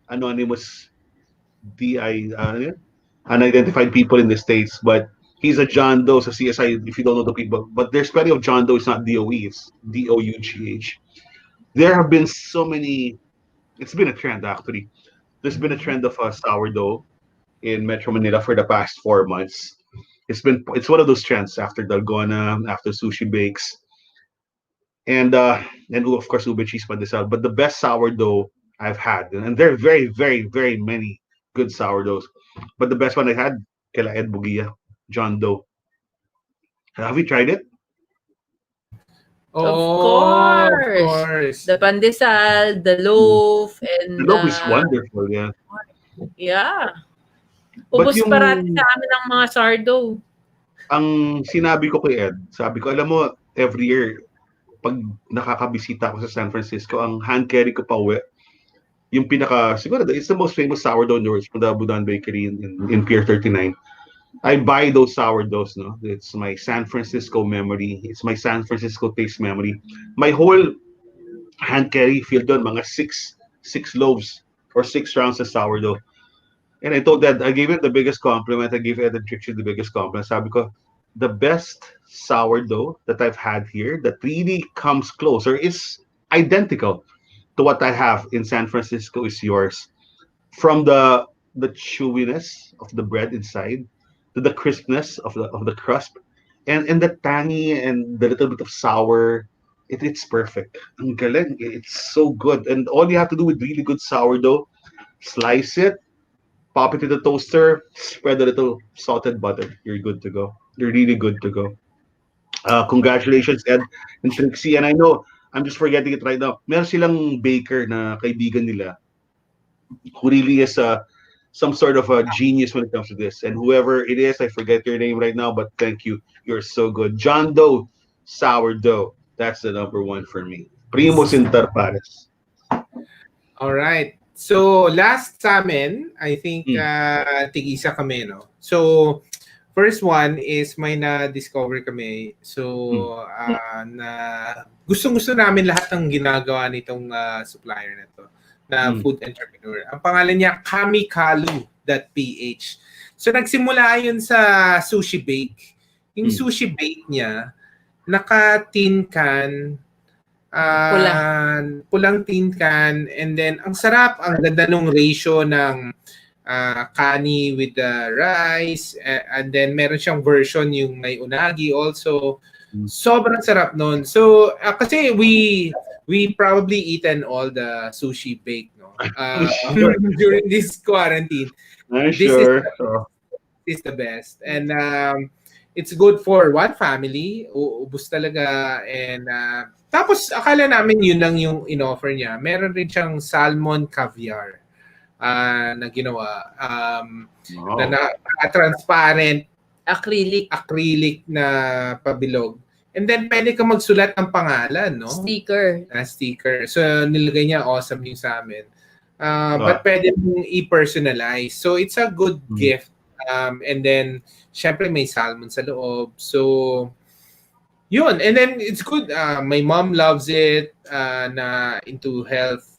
anonymous unidentified people in the States, but he's a John Doe. So CSI, if you don't know the people, but there's plenty of John Doe. It's not DOE, it's DOUGH. There have been so many. It's been a trend actually. There's been a trend of sourdough in Metro Manila for the past 4 months. It's one of those trends after Dalgona, after Sushi Bakes, and of course ube cheese pandesal. But the best sourdough I've had, and there are very, very, very many good sourdoughs, but the best one I had, kila Ed Bugia, John Doe. Have you tried it? Of course. The pandesal, the loaf, and the loaf is wonderful. Yeah. Ubus parati sa amin ang mga sourdough. Ang sinabi ko kay Ed, sabi ko, alam mo, every year, pag nakakabisita ako sa San Francisco, ang hand carry ko pa uwi, yung siguro, it's the most famous sourdough in the world from the Budan Bakery in Pier 39. I buy those sourdoughs, no? It's my San Francisco memory. It's my San Francisco taste memory. My whole hand carry filled on mga six loaves or 6 rounds of sourdough. And I told Ed, I gave it the biggest compliment. I gave Ed and Trixie the biggest compliment. Sabi ko, the best sourdough that I've had here that really comes close or is identical to what I have in San Francisco is yours. From the chewiness of the bread inside to the crispness of the crust and the tangy and the little bit of sour, it's perfect. Ang galing. It's so good. And all you have to do with really good sourdough, slice it, pop it in the toaster, spread a little salted butter. You're good to go. You're really good to go. Congratulations, Ed and Trixie. And I know, I'm just forgetting it right now. Meron silang baker na kaibigan nila who really is some sort of a genius when it comes to this. And whoever it is, I forget your name right now, but thank you. You're so good. John Doe, sourdough. That's the number one for me. Primos inter pares. All right. So last sa amin, I think Mm. tig-isa kami, no? So first one is may na-discover kami. So na gustong-gusto namin lahat ng ginagawa nitong supplier na to, na food entrepreneur. Ang pangalan niya kamikalu.ph. So nagsimula yun sa sushi bake. Yung sushi bake niya, naka-tin can, pulang tin can, and then ang sarap, ang ganda nung ratio ng kani with the rice, and then meron siyang version yung may unagi also. Sobrang sarap nun. So kasi we probably eaten all the sushi bake, no, during this quarantine. This is the best, and it's good for one family. Ubus talaga. And tapos akala namin yun lang yung in-offer niya. Meron rin siyang salmon caviar na ginawa, na transparent acrylic na pabilog. And then pwede ka magsulat ng pangalan, no? Sticker. So nilagay niya, awesome yung sa amin. But pwede mong i-personalize. So it's a good gift. And then syempre may salmon sa loob. So yun. And then it's good. My mom loves it, na into health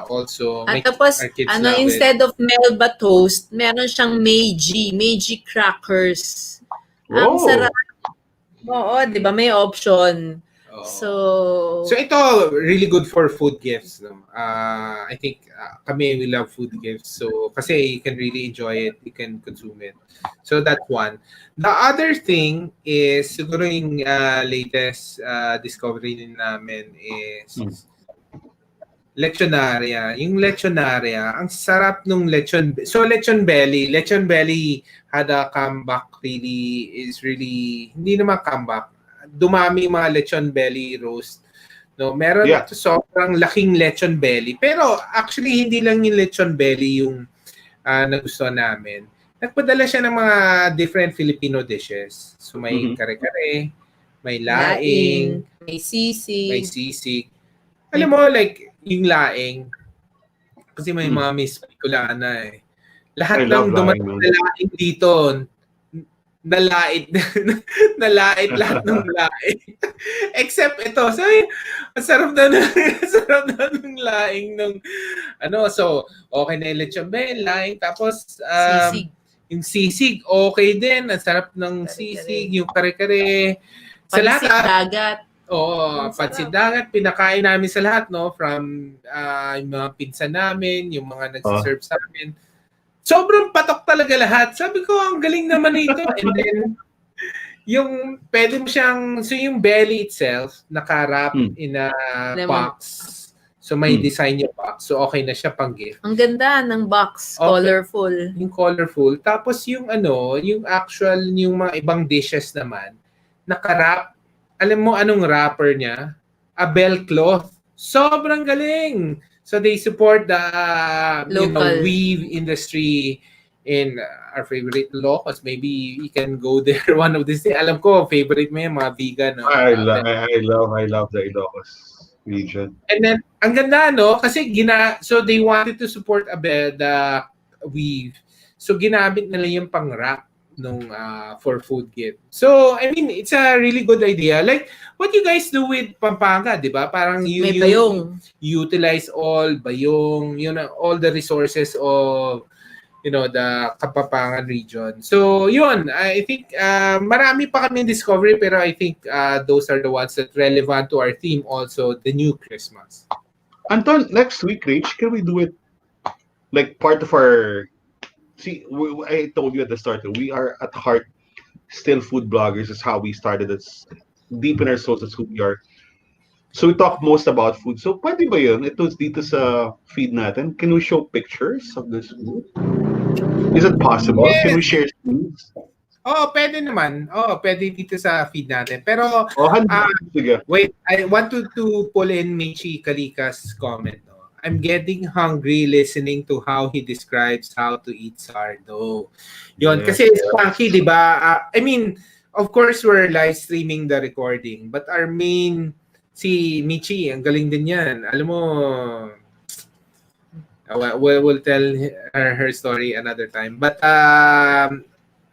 also. At tapos, instead of Melba toast, meron siyang Meiji crackers. Ang sarap. Oo, di ba? May option. So ito, really good for food gifts, no? I think kami, we love food gifts. So kasi you can really enjoy it, you can consume it. So that's one. The other thing is siguro yung latest discovery din namin is lechonaria. Yung lechonaria, ang sarap nung lechon. So lechon belly had a comeback, really hindi naman comeback. Dumami mga lechon belly roast. No, meron ito sobrang laking lechon belly. Pero actually hindi lang yung lechon belly yung nagustuhan namin. Nagpadala siya ng mga different Filipino dishes. So may kare-kare, may laing, may sisig. Alam mo, like yung laing, kasi may mga Miss Picolana eh. Lahat ng dumating na laing dito, nalait lahat ng laing. Except ito. So, sarap na ng laing ng so okay na yung lechon belly, laing, tapos yung sisig okay din. Ang sarap ng sisig, yung kare-kare. Sa lahat, dagat. Oo, pansit dagat, pinakain namin sa lahat, no? From yung mga pinsan namin, yung mga nagsiserve sa amin. Sobrang patok talaga lahat. Sabi ko, ang galing naman ito. And then, yung pwede mo siyang, so yung belly itself, naka-wrap in a box. So may design yung box. So okay na siya pang gift. Ang ganda ng box, colorful. Yung colorful. Tapos yung yung actual, yung mga ibang dishes naman, naka-wrap. Alam mo anong wrapper niya? A bell cloth. Sobrang galing. So they support the weave industry in our favorite Ilocos. Maybe you can go there one of these days. Alam ko, favorite mo yung mga vegan. No? I love the Ilocos region. And then, ang ganda, no? Kasi so they wanted to support the weave. So ginamit nila yung pang-wrap nung for food gift. So, I mean, it's a really good idea. Like, what you guys do with Pampanga, di ba? Parang you utilize all bayong, all the resources of, the Kapampangan region. So, yun. I think marami pa kami discovery, pero I think those are the ones that relevant to our theme also, the new Christmas. Anton, next week, Rach, can we do it like part of our... See, I told you at the start, we are at heart still food bloggers. Is how we started. It's deep in our souls. That's who we are. So we talk most about food. So pwede ba yun? Ito dito sa feed natin. Can we show pictures of this food? Is it possible? Yes. Can we share foods? Pwede naman. Pwede dito sa feed natin. Pero, wait, I want to pull in Michi Kalika's comment. I'm getting hungry listening to how he describes how to eat sourdough. Yun, kasi Spanky, di ba? I mean, of course, we're live streaming the recording. But our main, si Michi, ang galing din yan. Alam mo, we'll tell her story another time. But ano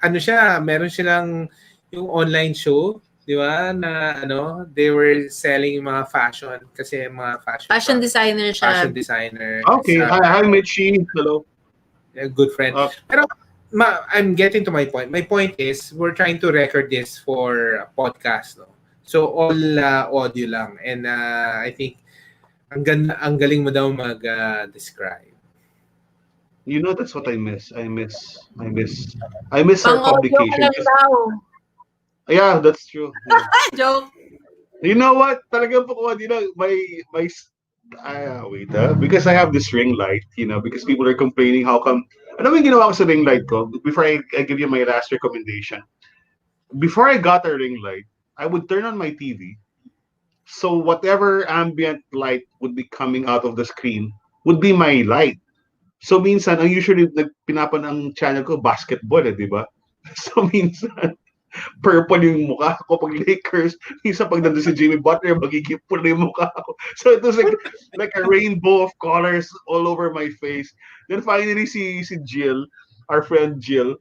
siya, meron silang yung online show, di ba? Na ano, they were selling mga fashion kasi mga Fashion designer siya. fashion designer. Okay. Hi, Mitchie. Hello. A good friend. Pero I'm getting to my point. My point is we're trying to record this for a podcast, no? So all audio lang, and I think ang galing mo daw mag-describe. You know, that's what I miss. I miss our Pang-audio ka publication. lang daw. Yeah, that's true. Yeah. Joke. You know what? Talagang po my wait, because I have this ring light, because people are complaining how come. Ano yung ginawa ko sa ring light ko? Before I give you my last recommendation. Before I got a ring light, I would turn on my TV. So whatever ambient light would be coming out of the screen would be my light. So minsan, ang usually pinapan ang channel ko, basketball, di ba? So minsan, purple yung mukha ko pag Lakers. Minsan pag nandun si Jimmy Butler, magiging pula yung mukha ko. So it was like a rainbow of colors all over my face. Then finally, si Jill, our friend Jill,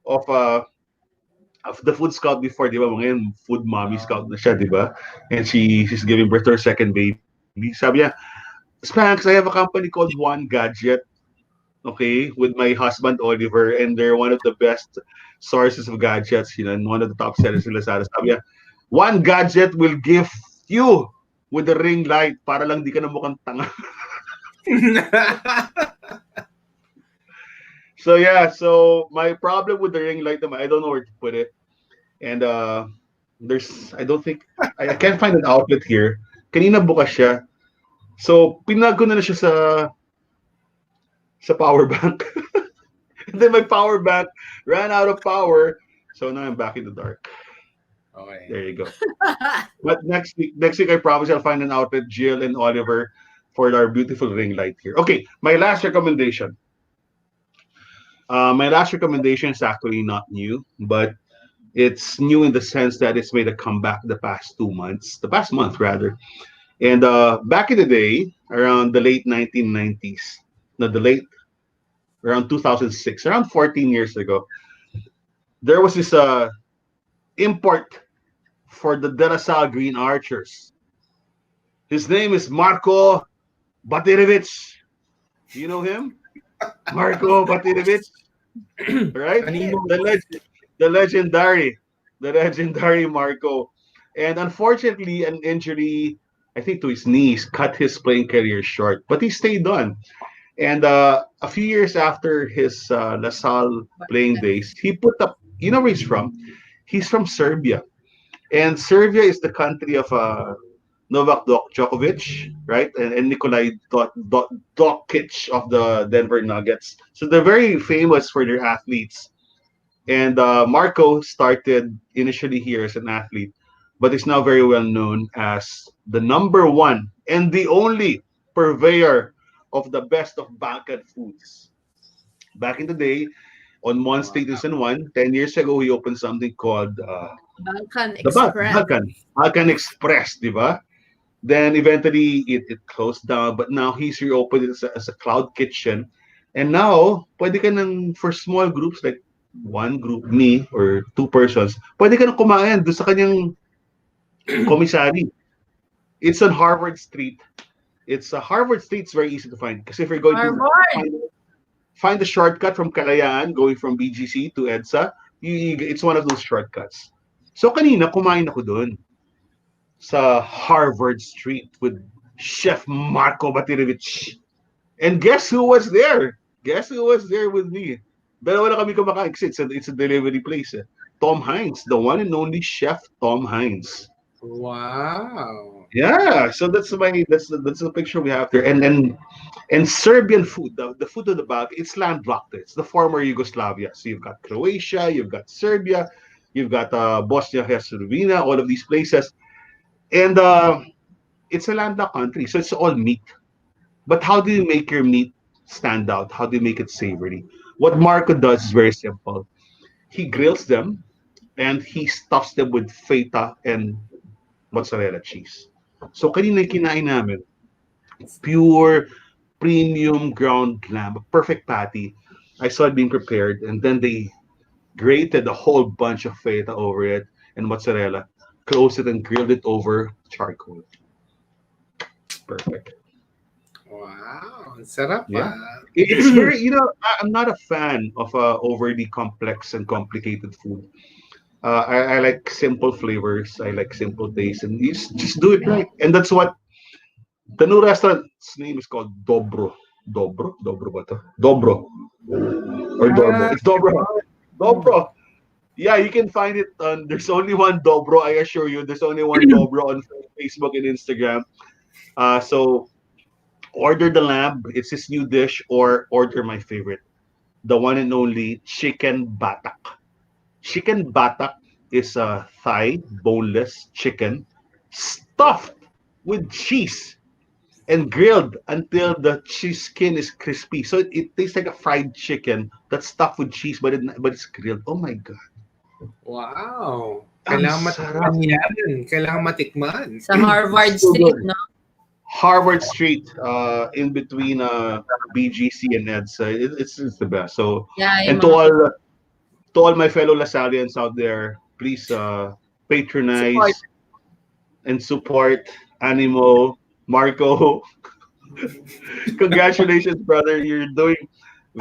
of the food scout before, di ba? Ngayon, food mommy scout na siya, di ba? And she's giving birth to her second baby. Sabi niya, Spanks, I have a company called One Gadget, okay, with my husband Oliver, and they're one of the best sources of gadgets, and one of the top sellers in Lazada. Sabi niya, One Gadget will gift you with a ring light para lang di ka na mukhang tanga. So yeah, so my problem with the ring light, I don't know where to put it, and I can't find an outlet here. Kanina bukas siya, so pinag ko na siya sa power bank. And then my power bank ran out of power, so now I'm back in the dark. Okay. There you go. But next week I promise I'll find an outlet, Jill and Oliver, for our beautiful ring light here. Okay, my last recommendation. My last recommendation is actually not new, but it's new in the sense that it's made a comeback the past month rather. And back in the day, around the late 1990s, around 2006, around 14 years ago, there was this import for the De La Salle Green Archers. His name is Marco Batirevich. You know him? Marco Batirevich, right? The legendary Marco. And unfortunately, an injury, I think to his knees, cut his playing career short. But he stayed on. And a few years after his LaSalle playing days, he put up, you know where he's from? He's from Serbia. And Serbia is the country of Novak Djokovic, right? And Nikolai Dokic of the Denver Nuggets. So they're very famous for their athletes. And Marco started initially here as an athlete, but is now very well known as the number one and the only purveyor of the best of Balkan foods. Back in the day, on Mon Street in 10 years ago, he opened something called Balkan the Express. Balkan Express, di ba? Then eventually it closed down, but now he's reopened it as a cloud kitchen. And now, pwede ka nang, for small groups like one group, me, or two persons, pwede ka nang kumain doon sa kanyang commissary. It's on Harvard Street. Harvard Street's very easy to find. Because if you're going to find the shortcut from Kalayaan, going from BGC to EDSA, it's one of those shortcuts. So kanina, kumain ako doon sa Harvard Street with Chef Marco Batirevich. And guess who was there? Guess who was there with me? Dalawa na kami kumakain kasi it's a delivery place. Tom Hines, the one and only Chef Tom Hines. Wow. Yeah, so that's the picture we have there. And Serbian food, the food of the Balkan, it's landlocked. It's the former Yugoslavia. So you've got Croatia, you've got Serbia, you've got Bosnia Herzegovina, all of these places. And it's a landlocked country, so it's all meat. But how do you make your meat stand out? How do you make it savory? What Marco does is very simple. He grills them, and he stuffs them with feta and mozzarella cheese. So kanina yung kinain namin, pure premium ground lamb, a perfect patty. I saw it being prepared, and then they grated a whole bunch of feta over it and mozzarella, closed it and grilled it over charcoal. Perfect. Wow, sarap Yeah. ah. It's very, I'm not a fan of overly complex and complicated food. I like simple flavors. I like simple taste, and you just do it right. And that's what the new restaurant's name is called Dobro. Dobro ba to? Dobro or Dorbo. Ah, It's Dobro. Dobro. Yeah, you can find it on. There's only one Dobro. I assure you, there's only one Dobro on Facebook and Instagram. So order the lamb. It's his new dish, or order my favorite, the one and only chicken batak. Chicken batak is a thigh, boneless chicken, stuffed with cheese and grilled until the cheese skin is crispy. So it tastes like a fried chicken that's stuffed with cheese, but it's grilled. Oh my god, wow. ang Kailangan sarap! matikman yan. Kailangan matikman. Sa Harvard So Street, good. no? Harvard Street, in between BGC and EDSA, it's the best. So, Yeah, yung and mga to all my fellow Lasallians out there, please support. patronize and support Animo, Marco. Congratulations, brother! You're doing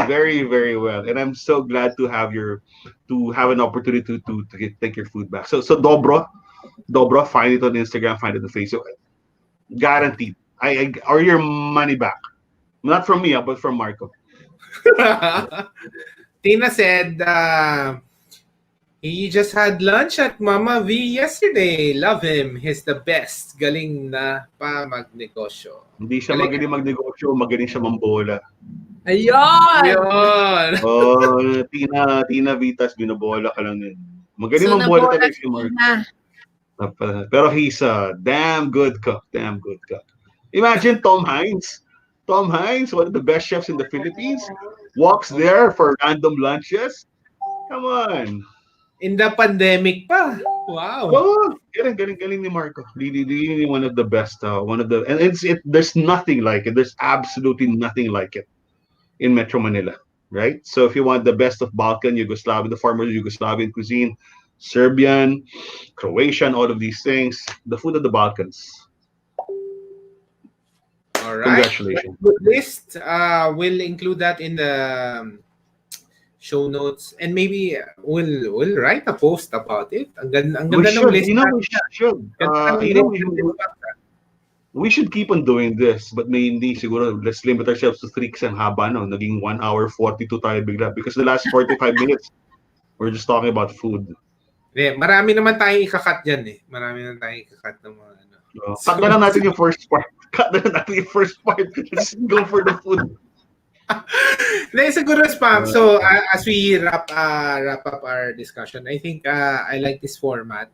very, very well, and I'm so glad to have an opportunity take your food back. So Dobro, find it on Instagram, find it on Facebook, guaranteed. Or your money back, not from me, but from Marco. Tina said, he just had lunch at Mama V yesterday. Love him. He's the best. Galing na pa magnegosyo. Hindi siya Galing. magaling magnegosyo, magaling siya mambola. Ayun! Yun. Oh, Tina Vitas, binobola ka lang yun. Magaling So, mambola nabola talaga si Marco. na. Pero he's a damn good cook. Damn good cook. Imagine Tom Hines. Tom Hines, one of the best chefs in the Philippines, walks there for random lunches. Come on. In the pandemic pa. Wow. Oh, galing ni Marco. Really one of the best. One of the, and there's nothing like it. There's absolutely nothing like it in Metro Manila, right? So if you want the best of Balkan, Yugoslavian, the former Yugoslavian cuisine, Serbian, Croatian, all of these things, the food of the Balkans. All right. Congratulations. Good list. We'll include that in the show notes, and maybe we'll write a post about it. Ang ganda We ng should, list. we should. Ganda ng list. We should keep on doing this, but may hindi siguro, let's limit ourselves to 3 kasi ang haba no, naging 1 hour 42 tayo bigla because the last 45 minutes we're just talking about food. Marami naman tayong ikakat dyan eh. Marami naman tayong ikakat ng mga ano. Cut na lang natin yung first part. Let's go for the food. Siguro spam. So as we wrap up our discussion, I think I like this format.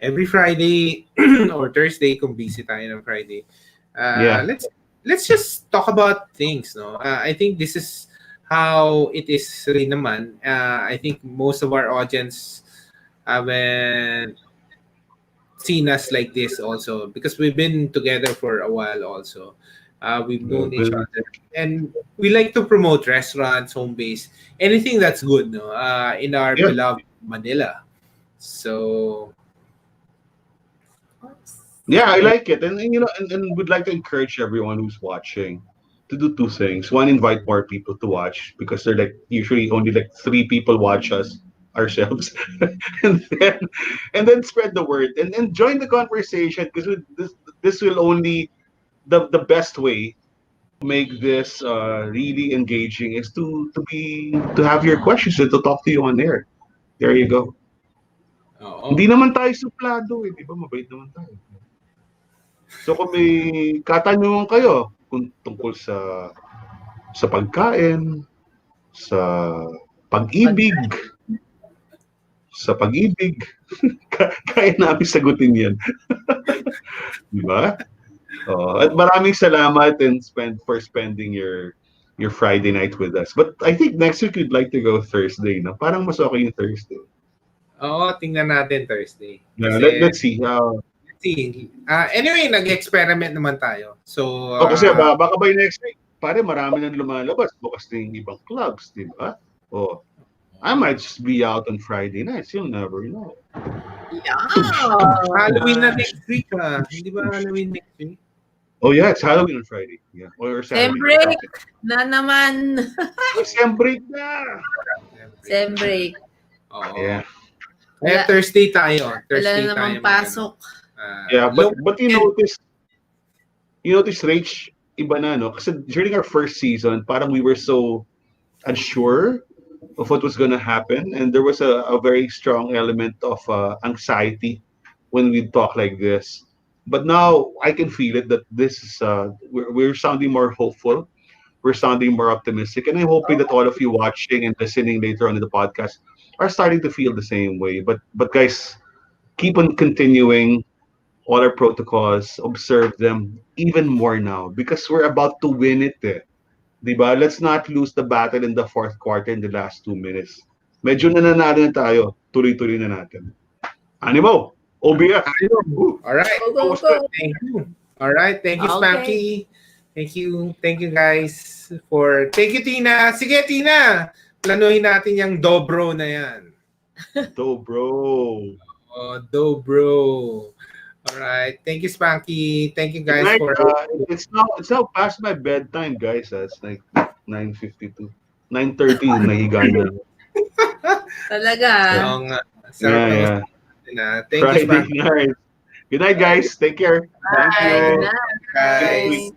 Every Friday or Thursday, kung busy tayo ng Friday, let's just talk about things. No, I think this is how it is rin naman. I think most of our audience haven't seen us like this also because we've been together for a while also. We've known each other, and we like to promote restaurants, home base, anything that's good, no, in our beloved Manila. So, yeah, I like it, and we'd like to encourage everyone who's watching to do 2 things. One, invite more people to watch because they're like usually only like 3 people watch us ourselves, and then spread the word and join the conversation because this will only the best way to make this really engaging is to have your questions and to talk to you on air. There you go. Hindi naman tayo suplado eh, di ba? Mabait naman tayo. So kung may katanungan kayo kung tungkol sa pagkain, sa pag-ibig, kaya namin sagutin yan. Di ba? At maraming salamat for spending your Friday night with us. But I think next week you'd like to go Thursday, no? Parang mas okay yung Thursday. Oo, tingnan natin Thursday. Yeah, Kasi, let's see. let's see. Anyway, nag-experiment naman tayo. So, Kasi baka by next week, pare, marami nang lumalabas. Bukas na yung ibang clubs, di ba? Oh, I might just be out on Friday nights. You'll never know. Halloween na next week, Hindi ba Halloween next week? Oh yeah, it's Halloween on Friday. Yeah, or Saturday. Sembreak na naman. Sembreak na. Sembreak. Oo. Yeah. Kaya Thursday tayo. Wala Thursday na namang tayo. pasok. Yeah, but you notice Rach, iba na, no? Kasi during our first season, parang we were so unsure of what was gonna happen, and there was a very strong element of anxiety when we talk like this. But now I can feel it that this is we're sounding more hopeful, we're sounding more optimistic, and I'm hoping that all of you watching and listening later on in the podcast are starting to feel the same way. But guys, keep on continuing all our protocols, observe them even more now because we're about to win it. Diba? Let's not lose the battle in the fourth quarter in the last 2 minutes. Medyo nananalo na tayo. Tuloy-tuloy na natin. Animo! OBF! Alright. Go, go. Thank you. Alright. Thank you, Spanky. Thank you. Thank you, guys. Thank you, Tina. Sige, Tina. Planuhin natin yung dobro na yan. Dobro. Dobro. Alright. Thank you, Spanky. Thank you, guys, Tonight, for... it's now past my bedtime, guys. It's like 9:52. 9:30 nahiga na. Talaga. Yeah. Thank Friday you, Spanky. night. Good night, guys. Take care. Thank you. Good night. Guys.